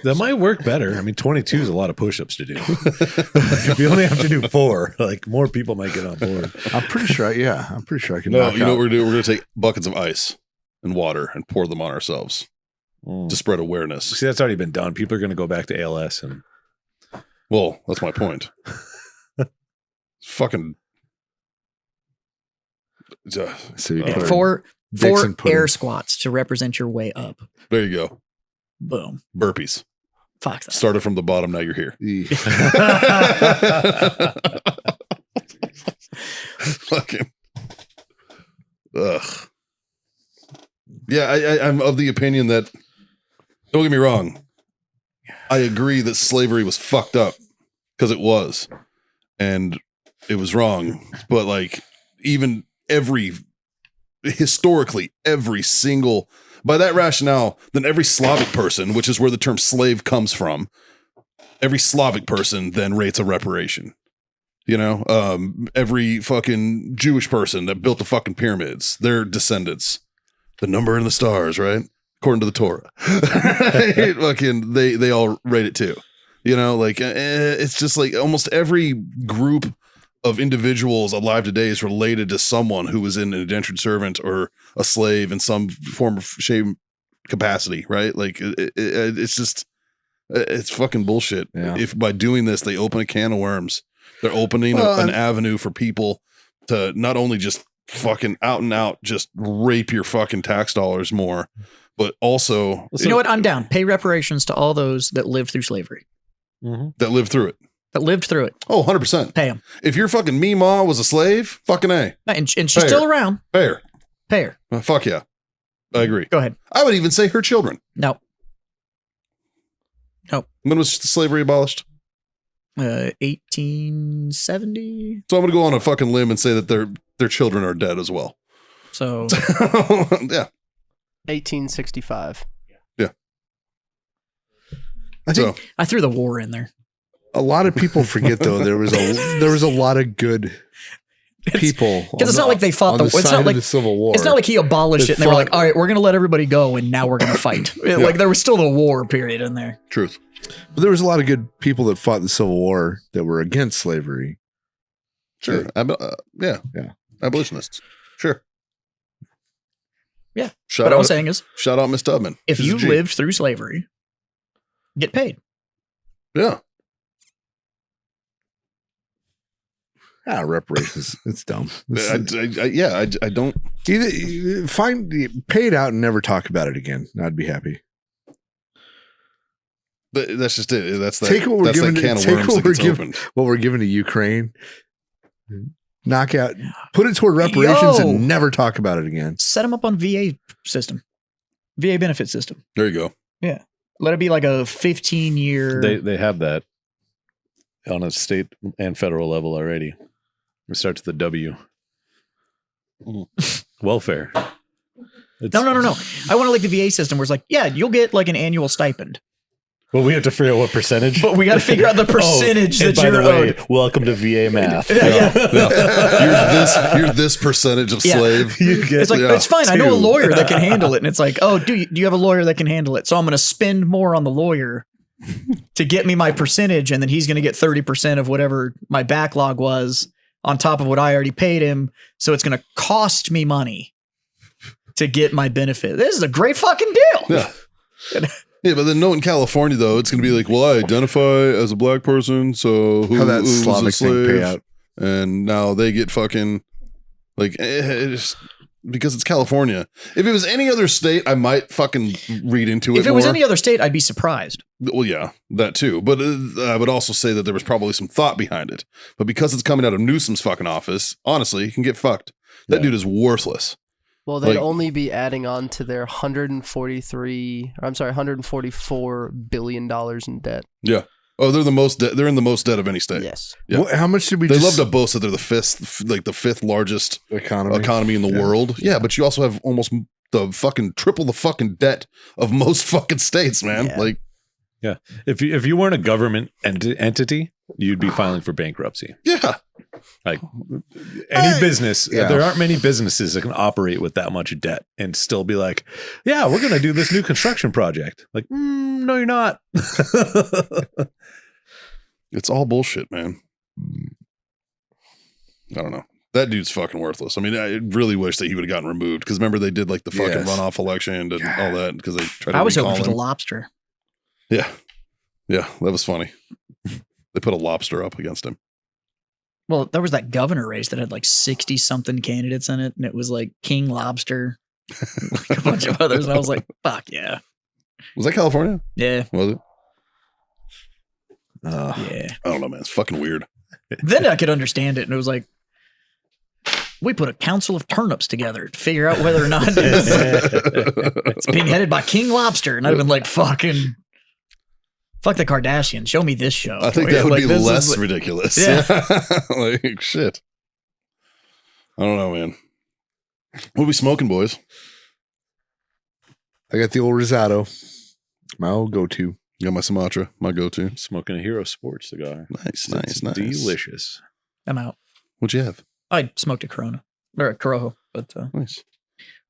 That might work better. I mean, 22 is a lot of push-ups to do. If you only have to do 4, like more people might get on board. I'm pretty sure. I'm pretty sure I can. No, knock you know out. what we're gonna do? We're gonna take buckets of ice and water and pour them on ourselves to spread awareness. See, that's already been done. People are going to go back to ALS and Well, that's my point. Fucking. So you Yeah, put Four Dixon pudding. air squats to represent your way up. There you go. Boom. Burpees. Fuck that. Started from the bottom. Now you're here. Fucking. Ugh. Yeah, I'm of the opinion that. Don't get me wrong. I agree that slavery was fucked up because it was, and it was wrong. But like, even historically, every single, by that rationale, then every Slavic person, which is where the term slave comes from, every Slavic person then rates a reparation. You know, every fucking Jewish person that built the fucking pyramids, their descendants, the number in the stars, right? According to the Torah, fucking they all rate it too. You know, like it's just like almost every group of individuals alive today is related to someone who was in an indentured servant or a slave in some form of shape capacity, right? Like it's just it's fucking bullshit. Yeah. If by doing this they open a can of worms, they're opening an avenue for people to not only just fucking out and out just rape your fucking tax dollars more, but also You know what? I'm down. Pay reparations to all those that lived through slavery. that live through it. that lived through it. Oh, 100%. Pay them. If your fucking Meemaw was a slave, fucking A. And she's Pay still her. around. Pay her. Pay her. Fuck yeah. I agree. Go ahead. I would even say her children. No. When was slavery abolished? 1870. So I'm going to go on a fucking limb and say that their children are dead as well. So Yeah. 1865. I think I threw the war in there. a lot of people forget though there was a lot of good people Because it's not like they fought it's not like the Civil War. It's not like he abolished They it and they were fought- like, all right, we're going to let everybody go and now we're going to fight. Like there was still the war period in there. Truth. But there was a lot of good people that fought the Civil War that were against slavery. Sure. Yeah. Abolitionists. Sure. Yeah. Shout What out, I was saying is, shout out Miss Tubman. if She's a you G. lived through slavery, get paid. Yeah. Reparations. It's dumb. I don't. Either pay it out and never talk about it again. I'd be happy. That's just it. That's that. Take what we're that's giving. that can of Take worms what that we're gets giving. opened. What we're giving to Ukraine. Knock out. Put it toward reparations Yo. and never talk about it again. Set them up on VA system, VA benefit system. There you go. Let it be like a 15-year. They have that on a state and federal level already. It starts with the W. Welfare. No. I want to like the VA system where it's like, yeah, you'll get like an annual stipend, Well, we have to figure out what percentage. but we got to figure out the percentage and that by you're the way, owed. welcome to VA math. You're this percentage of Yeah. slave. You get It's like, Yeah. it's fine. I know a Two. lawyer that can handle it. And it's like, oh, do you have a lawyer that can handle it? So I'm going to spend more on the lawyer to get me my percentage. And then he's going to get 30% of whatever my backlog was on top of what I already paid him. So it's going to cost me money to get my benefit. This is a great fucking deal. Yeah. Yeah, but then no, in California though, it's gonna be like, well, I identify as a black person, so who How that was a Slavic thing slave, pay out. and now they get fucking like it's because it's California. If it was any other state, I might fucking read into it. If it was more. any other state, I'd be surprised. Well, yeah, that too. But I would also say that there was probably some thought behind it. But because it's coming out of Newsom's fucking office, honestly, you can get fucked. That Yeah. dude is worthless. Well, they'd Like- only be adding on to their $144 billion in debt. Yeah. Oh, they're the most. They're in the most debt of any state. Yes. Yeah. How much did we? They just love to boast that they're the fifth largest economy. in the world. Yeah, but you also have almost the fucking triple the fucking debt of most fucking states, man. Yeah. Like, If you weren't a government entity, you'd be filing for bankruptcy. yeah, Like any business, yeah. there aren't many businesses that can operate with that much debt and still be like, yeah, we're going to do this new construction project. Like, no, you're not. it's all bullshit, man. I don't know. That dude's fucking worthless. I mean, I really wish that he would have gotten removed because remember they did like the fucking Yes. runoff election and all that because they tried to I was recall hoping for the him. lobster. Yeah, that was funny. They put a lobster up against him. Well, there was that governor race that had like 60 something candidates in it, and it was like King Lobster, like a bunch of others. And I was like, fuck yeah. Was that California? Yeah. Was it? Yeah. I don't know, man. It's fucking weird. Then I could understand it. And it was like, we put a council of turnips together to figure out whether or not it's being headed by King Lobster. And I'd have been like, fucking, fuck the Kardashians. Show me this show. I think that would Like, be this is less like- ridiculous. Yeah. Like, shit. I don't know, man. What are we smoking, boys? I got the old Rosado, my old go-to. You got my Sumatra, my go-to. Smoking a Hero Sports cigar. Nice, It's nice. delicious. I'm out. What'd you have? I smoked a Corona or a Corojo, but Nice.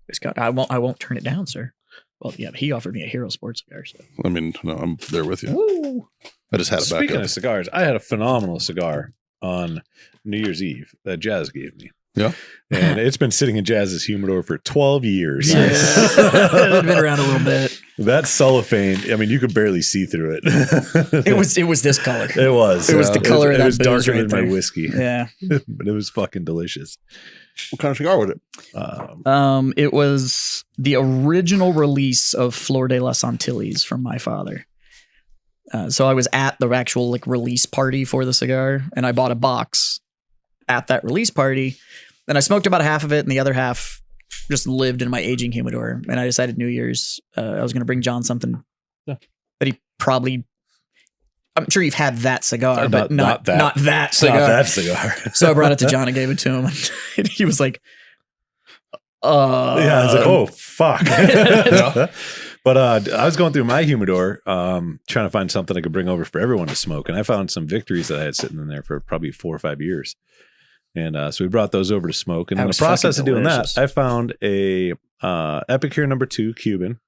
it's got, I won't turn it down, sir. Well, yeah, but he offered me a Hero Sports cigar. So. I mean, no, I'm there with you. I just had it back Speaking up. of cigars, I had a phenomenal cigar on New Year's Eve that Jazz gave me. Yeah. And it's been sitting in Jazz's humidor for 12 years. Yeah. It had been around a little bit. That cellophane, I mean, you could barely see through it. It was this color. It was. It was the color of that It was booze darker right than my there. whiskey, Yeah. but it was fucking delicious. What kind of cigar was it? It was the original release of Flor de las Antilles from my father. So I was at the actual like release party for the cigar, and I bought a box at that release party. Then I smoked about half of it, and the other half just lived in my aging humidor. And I decided New Year's I was going to bring John something that he probably. I'm sure you've had that cigar, but not that cigar. Not that cigar. So I brought it to John and gave it to him, and he was like, Yeah, I was like, oh fuck. But I was going through my humidor, trying to find something I could bring over for everyone to smoke, and I found some Victories that I had sitting in there for probably 4 or 5 years, and so we brought those over to smoke. And in the process of doing that, I found a Epicure No. 2 Cuban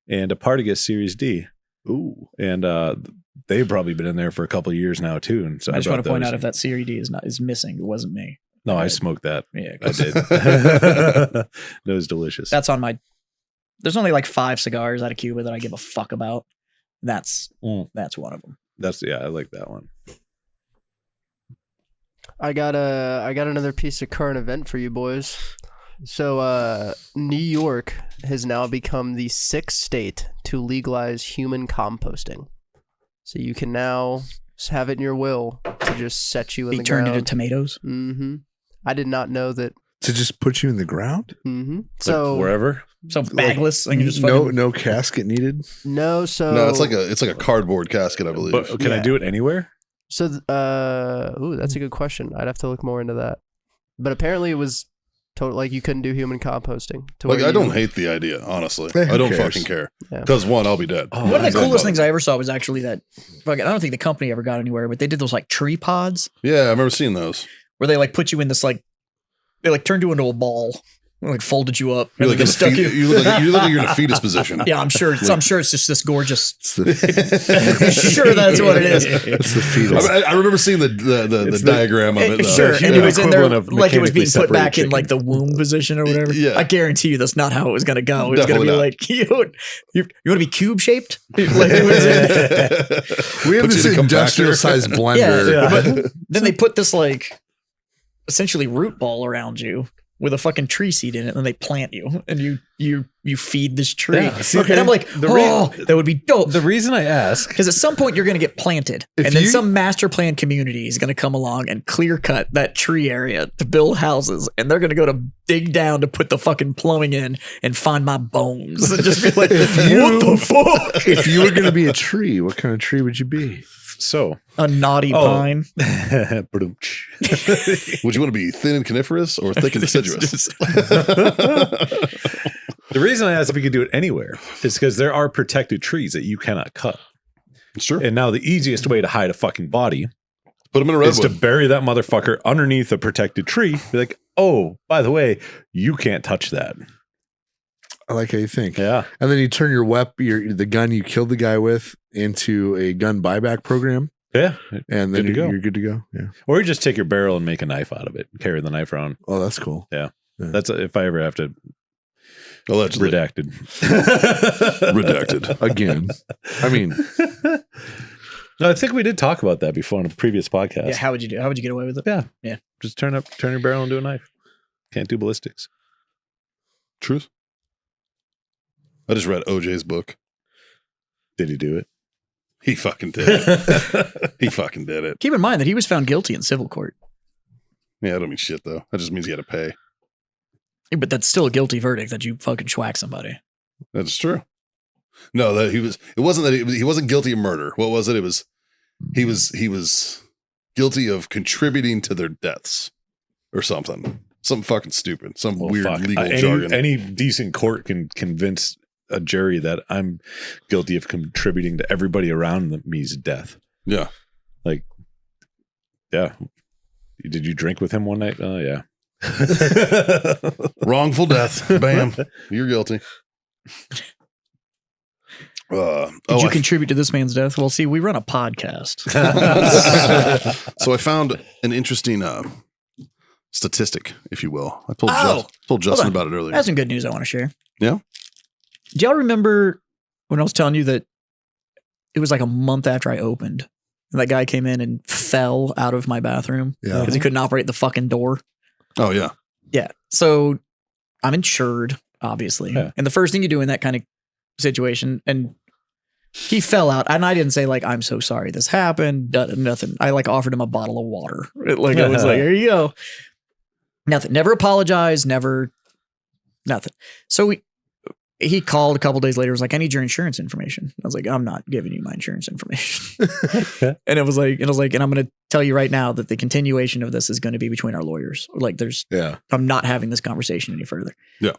and a Partagas Series D. Ooh, and they've probably been in there for a couple of years now too. And so I just want to point out if that Series D is missing, it wasn't me. No, I smoked that. Yeah, I did. That was delicious. That's on my. There's only like 5 cigars out of Cuba that I give a fuck about. That's one of them. I like that one. I got another piece of current event for you boys. So New York has now become the 6th state to legalize human composting. So you can now have it in your will to just set you in the ground. Turned into tomatoes. Mm-hmm. I did not know that. to just put you in the ground? Mm-hmm. So like wherever. So bagless, like, just no casket needed. No, so No, it's like a cardboard casket, I believe. But can I do it anywhere? So that's a good question. I'd have to look more into that. But apparently it was like you couldn't do human composting. Like I don't hate the idea, honestly. Hey, who I don't cares? fucking care. Yeah. Because one, I'll be dead. One of the coolest things I ever saw was actually that. I don't think the company ever got anywhere, but they did those like tree pods Yeah, I remember seeing those. where they like put you in this like they like turned you into a ball, like folded you up, You're and like they stuck you. you look like you're in a fetus position. Yeah, I'm sure. I'm sure it's just this gorgeous. It's the, Sure, that's what it is. it's the fetus. I remember seeing the diagram of it. Though. Sure, and it was in there like it was being put back chicken. in like the womb position or whatever. Yeah. I guarantee you that's not how it was going to go. It was going to be Definitely like you want to be cube shaped. Like it was in, We have Put this you in a industrial compactor. sized blender. yeah, but then they put this like essentially root ball around you with a fucking tree seed in it, and they plant you, and you feed this tree. Yeah, see, and I'm like, that would be dope. The reason I ask, Because at some point you're going to get planted, and then some master plan community is going to come along and clear cut that tree area to build houses, and they're going to go to dig down to put the fucking plumbing in and find my bones and just be like, what the fuck? If you were going to be a tree, what kind of tree would you be? so A naughty pine. Would you want to be thin and coniferous or thick and deciduous? the reason I asked if you could do it anywhere is because there are protected trees that you cannot cut. It's true. And now the easiest way to hide a fucking body Put them in a is to redwood. bury that motherfucker underneath a protected tree. Be like, oh, by the way, you can't touch that. I like how you think. Yeah. And then you turn your the gun you killed the guy with into a gun buyback program. Yeah. And then Good to go. you're good to go. Yeah. Or you just take your barrel and make a knife out of it and carry the knife around. Oh, that's cool. That's if I ever have to Allegedly. redacted. Redacted. Again. I mean, No, I think we did talk about that before on a previous podcast. Yeah, how would you do? How would you get away with it? Yeah. Just turn your barrel into a knife. Can't do ballistics. Truth. I just read OJ's book. Did he do it? He fucking did it. He fucking did it. Keep in mind that he was found guilty in civil court. Yeah, I don't mean shit though. That just means he had to pay. Yeah, but that's still a guilty verdict that you fucking schwack somebody. That's true. No, that he was. It wasn't that he wasn't guilty of murder. What was it? It was he was guilty of contributing to their deaths or something. Something fucking stupid. Some weird legal jargon. Any decent court can convince a jury that I'm guilty of contributing to everybody around me's death. Yeah. Like, yeah. Did you drink with him one night? Oh, yeah. Wrongful death. Bam. You're guilty. Did you contribute to this man's death? Well, see, we run a podcast. So I found an interesting statistic, if you will. I told, Hold Justin on. about it earlier. That's some good news I want to share. Yeah? Do y'all remember when I was telling you that it was like a month after I opened and that guy came in and fell out of my bathroom Yeah. because he couldn't operate the fucking door? Oh, yeah. Yeah. So I'm insured, obviously. Yeah. And the first thing you do in that kind of situation, and he fell out, and I didn't say like, I'm so sorry this happened. Nothing. I like offered him a bottle of water. Like I was like, here you go. Nothing. Never apologized. Never. Nothing. So he called a couple days later. Was like, I need your insurance information. I was like, I'm not giving you my insurance information. And it was like, and I'm going to tell you right now that the continuation of this is going to be between our lawyers. Like, I'm not having this conversation any further. Yeah.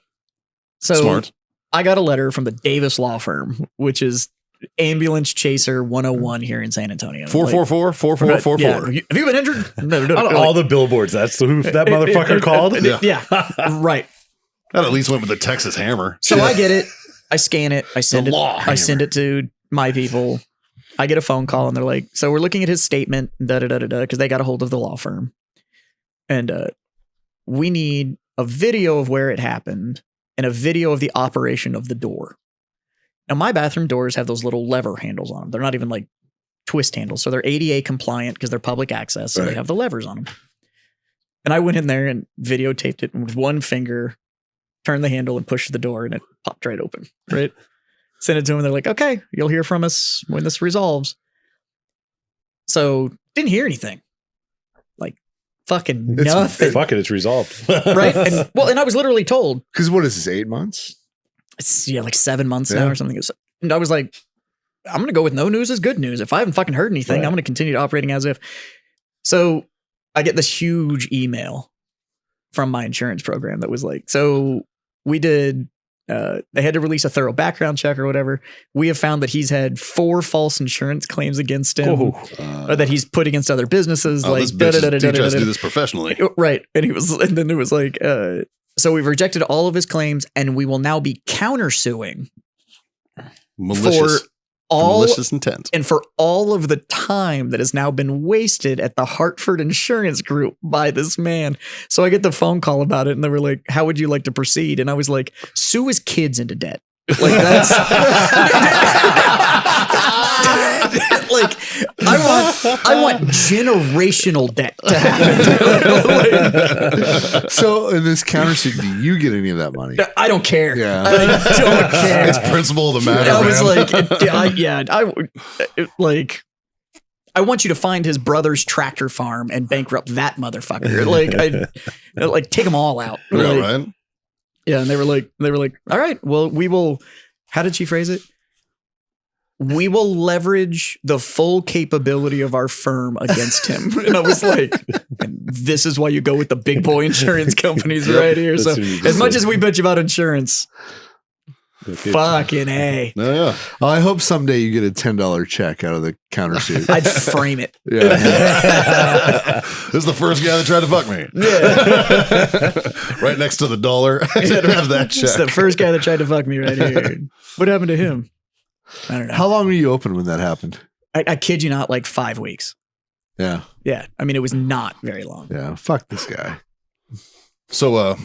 So Smart. I got a letter from the Davis Law Firm, which is Ambulance Chaser 101 here in San Antonio. 444-4444. Yeah. Have you been injured? No. On all the billboards, that's who that motherfucker called. Yeah. Right. That at least went with the Texas Hammer. So I get it. I scan it. I send The it. law I send it to my people. I get a phone call and they're like, so we're looking at his statement, because they got a hold of the law firm. And we need a video of where it happened and a video of the operation of the door. Now, my bathroom doors have those little lever handles on them. They're not even like twist handles. So they're ADA compliant because they're public access. So they have the levers on them. And I went in there and videotaped it with one finger, turned the handle and pushed the door and it popped right open. Right. Sent it to them. They're like, okay, you'll hear from us when this resolves. So didn't hear anything. Like fucking nothing. Fuck it, it's resolved. Right. And I was literally told. Because what is this, 8 months? It's like 7 months now or something. And I was like, I'm going to go with no news is good news. If I haven't fucking heard anything, I'm going to continue operating as if. So I get this huge email from my insurance program that was like, so we did, they had to release a thorough background check or whatever. We have found that he's had 4 false insurance claims against him or that he's put against other businesses. Like, this bitch he tries to do this professionally. Right. And then it was like, so we've rejected all of his claims and we will now be countersuing malicious intent. And for all of the time that has now been wasted at the Hartford Insurance Group by this man. So I get the phone call about it and they were like, how would you like to proceed? And I was like, sue his kids into debt. Like that's like I want generational debt to happen. So in this countersuit, do you get any of that money? I don't care. Yeah. I don't care. It's principle of the matter. I was man. I want you to find his brother's tractor farm and bankrupt that motherfucker. Like take them all out. Yeah, Like, right. yeah, and they were like, all right, well, we will. How did she phrase it? We will leverage the full capability of our firm against him. And I was like, this is why you go with the big boy insurance companies right here. So as much as we bitch about insurance, fucking A. Yeah. Well, I hope someday you get a $10 check out of the countersuit. I'd frame it. Yeah. This is the first guy that tried to fuck me. Yeah. Right next to the dollar. I should have that check. It's the first guy that tried to fuck me right here. What happened to him? I don't know. How long were you open when that happened? I kid you not, like 5 weeks. Yeah. Yeah. I mean, it was not very long. Yeah. Fuck this guy. So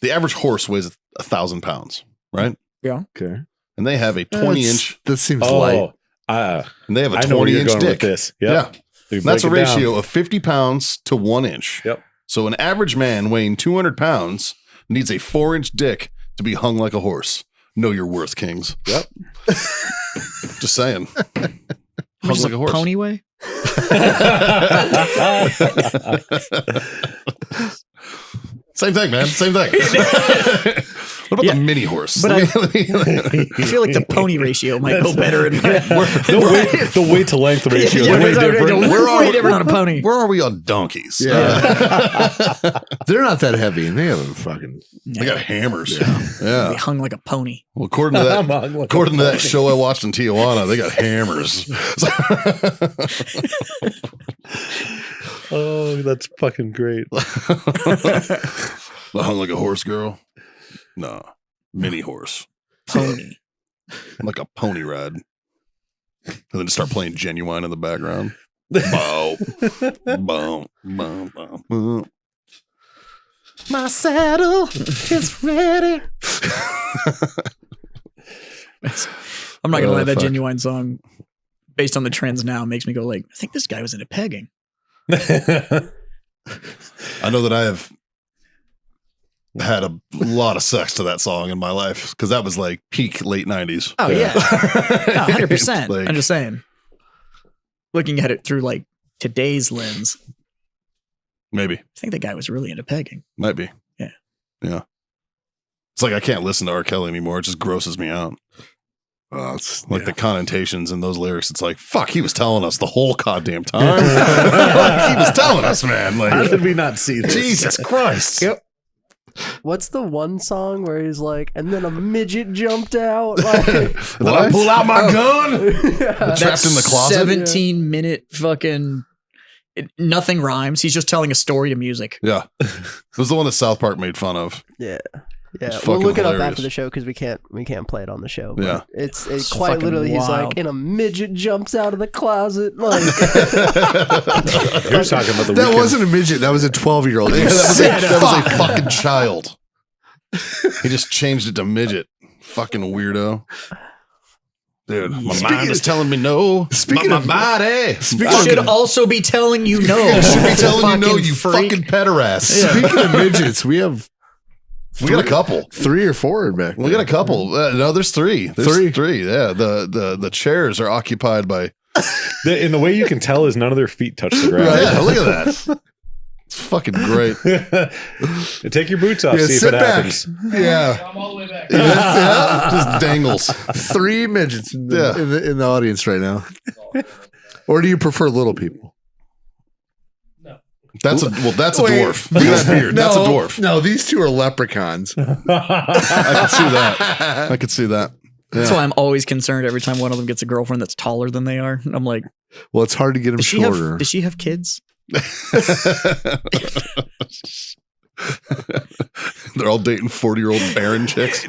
the average horse weighs 1,000 pounds, right? Yeah. Okay. And they have a 20-inch. That seems light. And they have a I know where you're 20-inch going dick. with this. Yeah. Yep. And that's a ratio of 50 pounds to 1 inch. Yep. So an average man weighing 200 pounds needs a 4-inch dick to be hung like a horse. Know your worth, kings. Yep. Just saying. Hung Which like a horse. pony way? Same thing, man. Same thing. What about the mini horse? But I feel like the pony ratio might go better. The weight to length ratio is way different. Way different on a pony. Where are we on donkeys? Yeah. They're not that heavy and they have a fucking. They got hammers. They Yeah. hung like a pony. Well, according to that show I watched in Tijuana, they got hammers. Oh, that's fucking great. Hung like a horse, girl. No, mini horse. Pony. Like a pony ride. And then just start playing Genuine in the background. Bow. Bow. Bow. Bow. Bow. My saddle is ready. I'm not gonna lie, that fuck. Genuine song, based on the trends now, makes me go like, I think this guy was into pegging. I know that I have had a lot of sex to that song in my life because that was like peak late 90s. Oh yeah, 100%. Like- I'm just saying. Looking at it through like today's lens, Maybe. I think the guy was really into pegging. Might be. Yeah. Yeah. It's like I can't listen to R. Kelly anymore. It just grosses me out. It's Like the connotations in those lyrics. It's like, fuck, he was telling us the whole goddamn time. Like, he was telling us, man. How Like, did we not see this? Jesus Christ. Yep. What's the one song where he's like, and then a midget jumped out? Like, And then I pull out my gun. yeah. Trapped in the closet. 17-minute fucking. Nothing rhymes. He's just telling a story to music. Yeah. It was the one that South Park made fun of. Yeah. It's Yeah, we'll fucking look it up hilarious. after the show because we can't play it on the show. But Yeah. it's It's quite fucking literally. He's wild. like, and a midget jumps out of the closet. Like, He was talking about the that weekend. wasn't a midget. That was a 12-year-old. Yeah, that was a fucking child. He just changed it to midget. Fucking weirdo. Dude, my mind is telling me no. Speaking but of- my body. I should also be telling you no. I should be telling you no, you freak. fucking pederast. Speaking of midgets, we have We got a couple. 3 or 4 back We got a couple. No, there's three. There's Three? three. Yeah. The chairs are occupied by. And the way you can tell is none of their feet touch the ground. Yeah, look at that. It's fucking great. Take your boots off, Yeah, see if sit it back. happens. Yeah. I'm all the way back. Yeah, just dangles. 3 midgets in the, Yeah. in the audience right now. Or do you prefer little people? That's a Wait, dwarf. Look at that beard. That's a dwarf. No, these 2 are leprechauns. I can see that. I could see that. That's why I'm always concerned every time one of them gets a girlfriend that's taller than they are. I'm like, Well, it's hard to get them does shorter. she have kids? They're all dating 40-year-old barren chicks.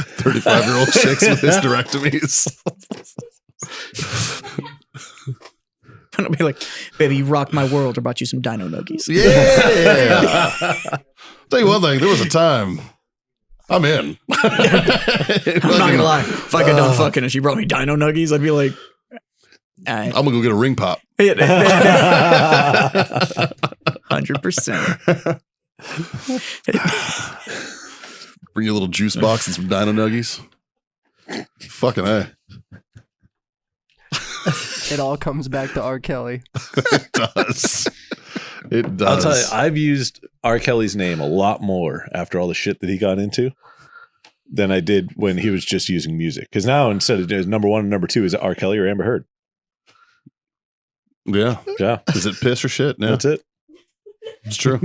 35-year-old chicks with hysterectomies. And I'll be like, baby, you rocked my world. I brought you some dino nuggies. Yeah. Tell you one thing, there was a time. I'm in. I'm not gonna lie. If I got done fucking and she brought me dino nuggies, I'd be like, I'm gonna go get a ring pop. 100%. Bring you a little juice box and some dino nuggies. Fucking A. it all comes back to R. Kelly. It does. It I'll does. tell you, I've used R. Kelly's name a lot more after all the shit that he got into than I did when he was just using music. Because now instead of number 1 and number 2 is it R. Kelly or Amber Heard. Yeah. Yeah, Is it piss or shit? No, that's it. it's true.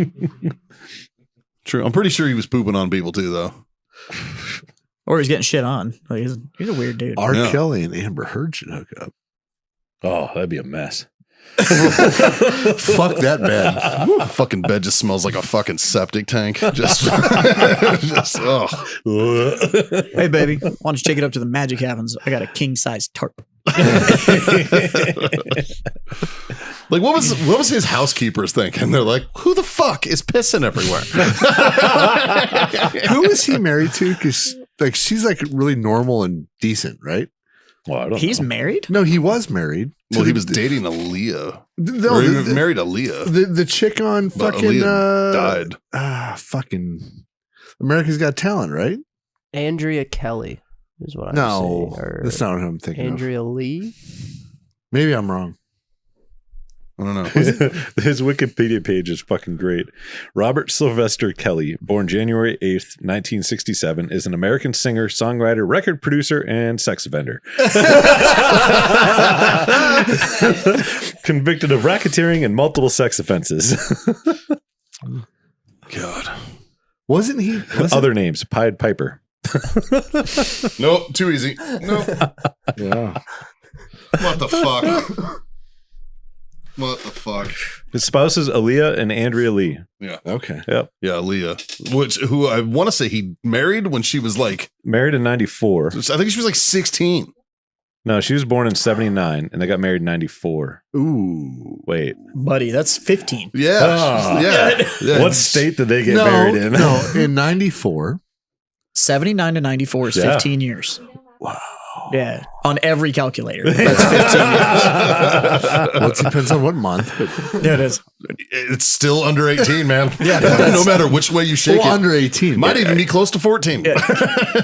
True. I'm pretty sure he was pooping on people too, though. Or he's getting shit on. Like, he's a weird dude. R. Yeah. Kelly and Amber Heard should hook up. Oh, that'd be a mess. Fuck that bed. Fucking bed just smells like a fucking septic tank. Just, oh. Hey, baby, why don't you take it up to the magic heavens? I got a king-size tarp. Like what was his housekeepers thinking? They're like, who the fuck is pissing everywhere? Who is he married to? Because like she's like really normal and decent, right? Well, I don't He's know. married? No, he was married. Well, he was dating Aaliyah. No, Or he the, married Aaliyah. the chick on But fucking Aaliyah died. fucking America's Got Talent, right? Andrea Kelly is what I'm No, saying. Or that's not what I'm thinking of. Andrea Lee. Maybe I'm wrong. I don't know. His Wikipedia page is fucking great. Robert Sylvester Kelly, born January 8th, 1967, is an American singer, songwriter, record producer, and sex offender. Convicted of racketeering and multiple sex offenses. God. Wasn't he? Other names, Pied Piper. Nope, too easy. Nope. Yeah. What the fuck? What the fuck? His spouses, Aaliyah and Andrea Lee. Yeah. Okay. Yep. Yeah, Aaliyah. Who I want to say he married when she was like, Married in 94. I think she was like 16. No, she was born in 79 and they got married in 94. Ooh. Wait. Buddy, that's 15. Yeah. Ah. Yeah. What state did they get married in? No, in 94. 79 to 94 is Yeah. 15 years. Yeah, on every calculator. That's 15 years. Well, it depends on what month, but There it is. It's still under 18, man. Yeah, no matter which way you shake well, it. under 18. Might even be close to 14. Yeah.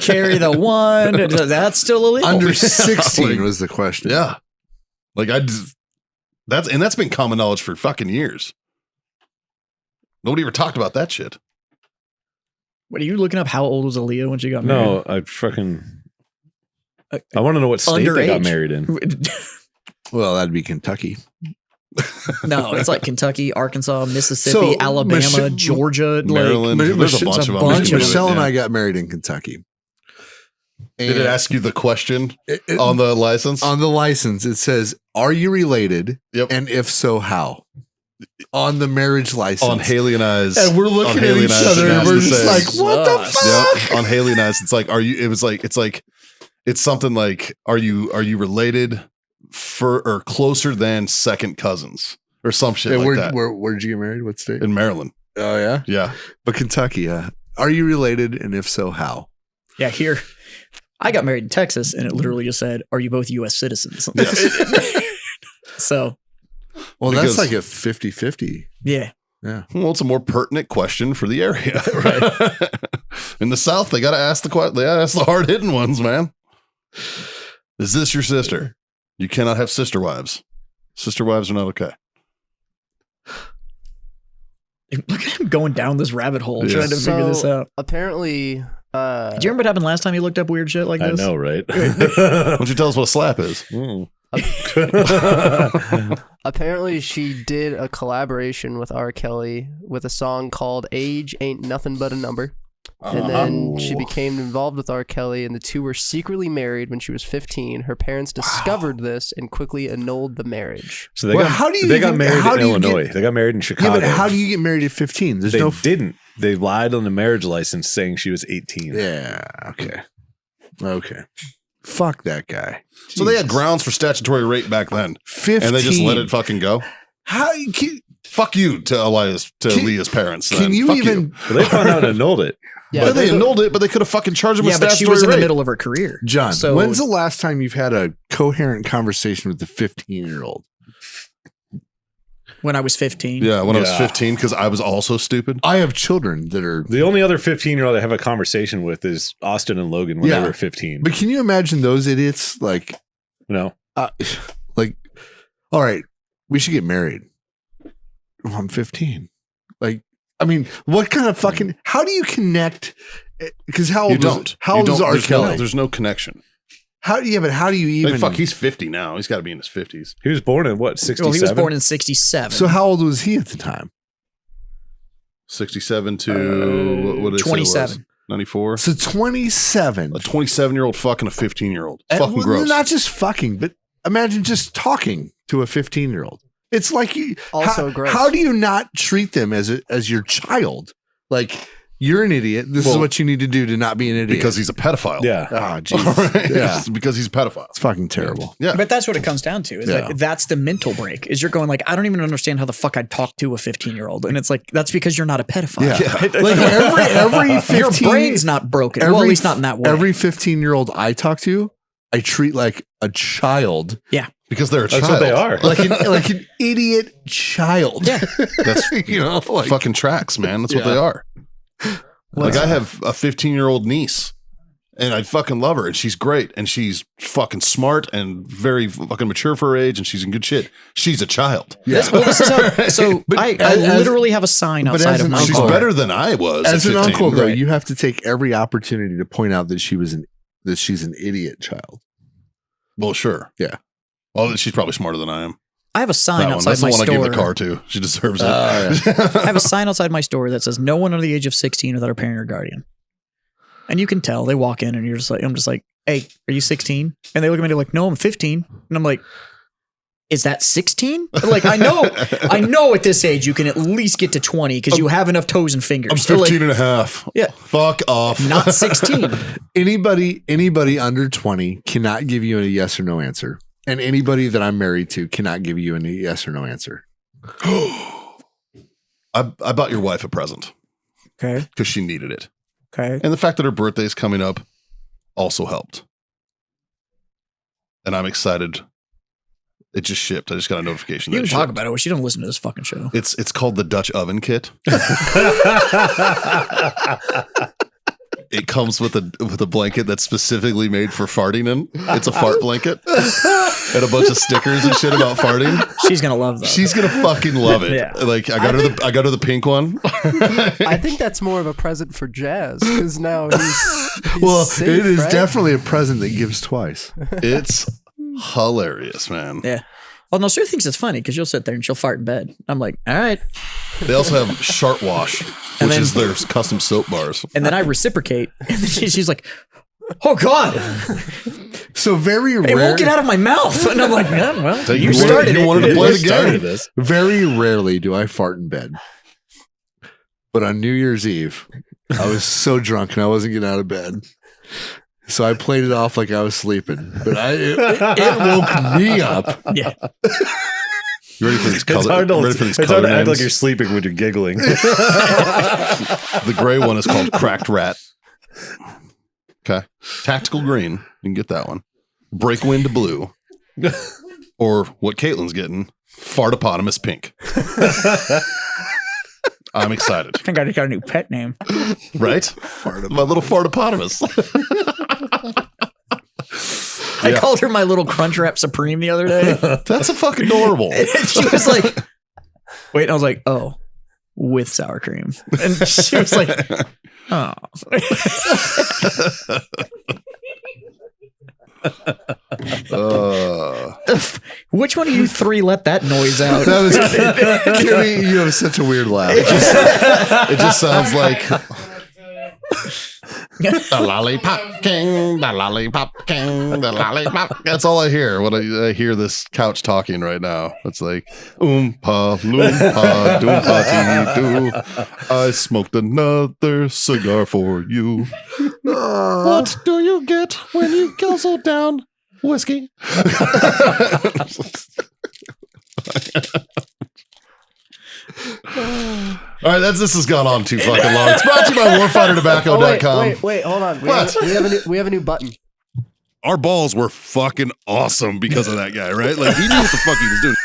Carry the one. That's still illegal. Under 16 Like- was the question. Yeah. Like that's been common knowledge for fucking years. Nobody ever talked about that shit. What are you looking up? How old was Aaliyah when she got married? I want to know what state they got Underage. married in. Well, that'd be Kentucky. No, it's like Kentucky, Arkansas, Mississippi, So, Alabama, Georgia, Maryland. Like, There's a bunch it's of a them. bunch of Michelle and Yeah. I got married in Kentucky. Did it And ask you the question it- on the license? on the license, it says, "Are you related? Yep. And if so, how?" On the marriage license. On Haley and I's. and we're looking on at Haley each and I's, other it and has we're to just say- like, "What the Sus. fuck?" Yep. On Haley and I's, it's like, it's something like, are you related for or closer than second cousins or some shit And like that? where did you get married? What state? In Maryland. Oh yeah, Yeah. but Kentucky. Are you related? And if so, how? yeah, here. I got married in Texas, and it literally just said, "Are you both U.S. citizens?" Yes. So, Well, Because- that's like a 50-50. yeah. Well, it's a more pertinent question for the area, right? In the South, they got to ask the hard hitting ones, man. Is this your sister? You cannot have sister wives. Sister wives are not okay. Look at him going down this rabbit hole Yeah. trying to figure this out. Apparently, Do you remember what happened last time you looked up weird shit like I this? know, right? Why don't you tell us what a slap is? apparently she did a collaboration with R. Kelly with a song called "Age Ain't Nothing But a Number." And then she became involved with R. Kelly, and the two were secretly married when she was 15. Her parents discovered this and quickly annulled the marriage. So they Well, got how do you they got even- married how in do you Illinois. get- They got married in Chicago. Yeah, but how do you get married at 15? There's they no. didn't. They lied on the marriage license saying she was 18. Yeah. Okay. Fuck that guy. So they had Jesus. grounds for statutory rape back then, 15. and they just let it fucking go. How can, Fuck you to Leah's parents. can then. you Fuck even? Well, they found out and annulled it. Yeah, they annulled it, but they could have fucking charged him Yeah, with but she statutory was in the rape. middle of her career. John, So- when's the last time you've had a coherent conversation with the 15-year-old? When I was 15. Yeah, when I was Yeah. 15, because I was also stupid. I have children that are. The only other 15-year-old I have a conversation with is Austin and Logan when Yeah. they were 15. But can you imagine those idiots? Like, No. like, all right, we should get married. Well, I'm 15. Like, I mean, what kind of fucking? How do you connect? Because how You old? don't. How old is R. Kelly? There's no connection. How? Yeah, but how do you even? Like, fuck, he's 50 now. He's got to be in his 50s. He was born in what, 67? Well, he was born in 67. So how old was he at the time? 67 to what did it say it was? 27. 94. So 27. A 27-year-old fucking a 15-year-old. And, Fucking well, gross. Not just fucking, but imagine just talking to a 15-year-old. It's like you. Also how, gross. How do you not treat them as your child? Like, you're an idiot. This is Well, what you need to do to not be an idiot. because he's a pedophile. Yeah. Ah, All jeez. right? Yeah. It's because he's a pedophile. It's fucking terrible. Yeah. But that's what it comes down to. Is Yeah. like that's the mental break. Is you're going like, I don't even understand how the fuck I'd talk to a 15-year-old, and it's like that's because you're not a pedophile. Yeah. Like every 15, Your brain's not broken. Well, at least not in that way. Every 15-year-old I talk to, I treat like a child. Because they're a That's child. what they are. Like an idiot child. Yeah. That's you know, like fucking tracks, man. That's what Yeah. they are. Like, I have a 15-year-old niece, and I fucking love her, and she's great, and she's fucking smart and very fucking mature for her age, and she's in good shit. She's a child. yeah. This is how, so But I as- literally have a sign but outside as of an my She's uncle- car. better than I was. As at an 15. uncle, though, Right. you have to take every opportunity to point out that she's an idiot child. Well, sure. Yeah. Well, she's probably smarter than I am. I have a sign That one. outside That's the my one I store. gave the car to. She deserves it. I have a sign outside my store that says no one under the age of 16 without a parent or guardian. And you can tell they walk in and I'm just like, hey, are you 16? And they look at me, they're like, no, I'm 15. And I'm like, is that 16? Like, I know at this age you can at least get to 20 because you have enough toes and fingers. I'm So, 15 like, and a half. Yeah. Fuck off. not 16. Anybody under 20 cannot give you a yes or no answer. And anybody that I'm married to cannot give you a yes or no answer. I bought your wife a present Okay. because she needed it. Okay. And the fact that her birthday's coming up also helped. and I'm excited. It just shipped. I just got a notification. You that can it talk shipped. about it. Well, she don't listen to this fucking show. It's called the Dutch Oven Kit. It comes with a blanket that's specifically made for farting in. It's a fart blanket and a bunch of stickers and shit about farting. She's gonna love that. She's gonna fucking love it. Yeah. Like I got her the pink one. I think that's more of a present for Jazz because now he's Well, safe, it is right? definitely a present that gives twice. It's hilarious, man. Yeah. Well, no, Sue thinks it's funny because you'll sit there and she'll fart in bed. I'm like, all right. They also have Sharp Wash, And which then- is their custom soap bars. And then I reciprocate. And then she's like, oh, God. So very It rare. won't get out of my mouth. And I'm like, yeah, well, So you started you wanted it. to play the Started game. this. Very rarely do I fart in bed. But on New Year's Eve, I was so drunk and I wasn't getting out of bed. So I played it off like I was sleeping. But it woke me up. Yeah. You ready for these It's color? hard to, Ready for these it's color hard to act like names? you're sleeping when you're giggling. The gray one is called Cracked Rat. Okay. Tactical Green. You can get that one. Breakwind Blue. Or what Caitlin's getting, Fartopotamus Pink. I'm excited. I think I just got a new pet name. Right? My little Fartopotamus. I Yeah. called her my little Crunchwrap Supreme the other day. That's a fucking adorable. And she was like, wait. And I was like, oh, with sour cream. And she was like, oh. Which one of you three let that noise out? That was Kimmy, you have such a weird laugh. It just sounds like the lollipop king, the lollipop king, the lollipop. That's all I hear when I hear this couch talking right now. It's like oompa loompa doompa doo. I smoked another cigar for you. What do you get when you guzzle down whiskey? All right, this has gone on too fucking long. It's brought to you by warfightertobacco.com. Wait, hold on. What? We have a new button. Our balls were fucking awesome because of that guy, right? Like, he knew what the fuck he was doing.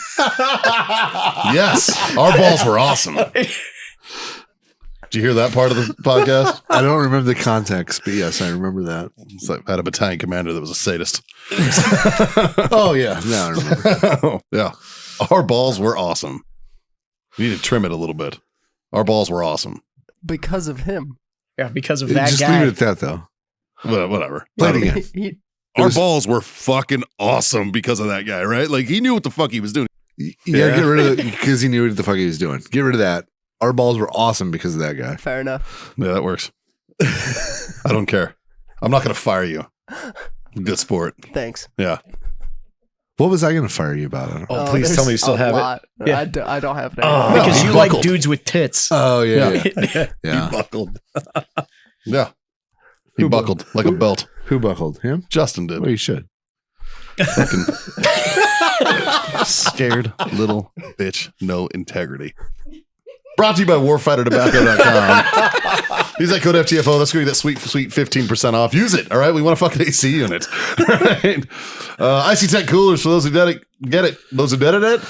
Yes, our balls were awesome. Did you hear that part of the podcast? I don't remember the context, but yes, I remember that. It's like I had a battalion commander that was a sadist. Oh, yeah. No, I remember. Yeah. Our balls were awesome. We need to trim it a little bit. Our balls were awesome. Because of him. Yeah, because of that Just guy. leave it at that, though. Whatever. Play it again. Our balls were fucking awesome because of that guy, right? Like, he knew what the fuck he was doing. You gotta get rid of it because he knew what the fuck he was doing. Get rid of that. Our balls were awesome because of that guy. Fair enough. Yeah, that works. I don't care. I'm not going to fire you. Good sport. Thanks. Yeah. What was I going to fire you about? I don't know. Oh, please tell me you still have it. Yeah. I don't have it. Oh. anymore. Because he you like buckled. dudes with tits. Oh, yeah. Yeah. Yeah. Yeah. He buckled. Yeah. He buckled like a belt. Who buckled? Him? Justin did. Well, you should. Fucking scared little bitch. No integrity. Brought to you by warfightertobacco.com. Use that code FTFO. That's going to be that sweet 15% off. Use it. All right. We want a fucking AC unit. All right. Icy Tech coolers for those who get it. Those who get it.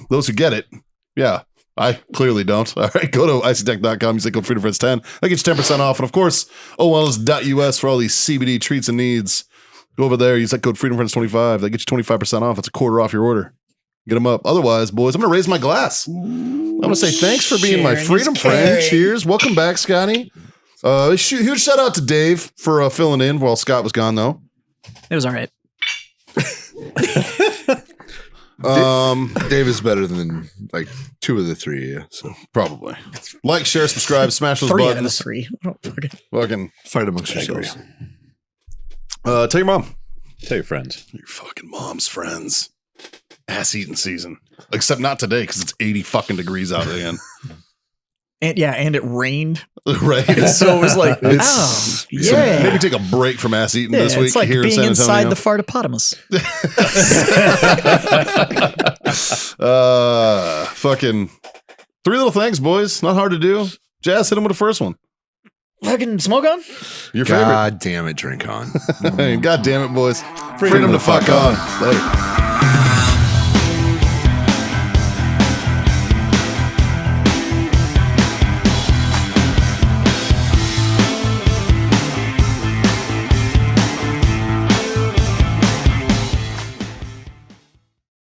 Those who get it. Yeah. I clearly don't. All right. Go to icytech.com. Use that code FreedomFriends10. That gets you 10% off. And of course, owellness.us for all these CBD treats and needs. Go over there. Use that code FreedomFriends25. That gets you 25% off. It's a quarter off your order. Get them up. Otherwise, boys, I'm going to raise my glass. I'm going to say thanks for being my Sharing freedom is friend. caring. Cheers. Welcome back, Scotty. Huge shout out to Dave for filling in while Scott was gone, though. It was all right. Dave is better than like two of the three. Yeah. So Probably. Like, share, subscribe, smash those 3 out of the buttons. 3. Fucking fight amongst yourselves. tell your mom. Tell your friends. Your fucking mom's friends. Ass eating season. Except not today because it's 80 fucking degrees out again. And it rained. Right? So it was like, It's- oh, So yeah. maybe take a break from ass eating Yeah, this week it's like here in being San inside Antonio. the fartopotamus. Fucking 3 little things, boys. Not hard to do. Jazz, hit him with the first one. Fucking smoke on? Your favorite. God damn it, drink on. God damn it, boys. Freedom to fuck on. Later.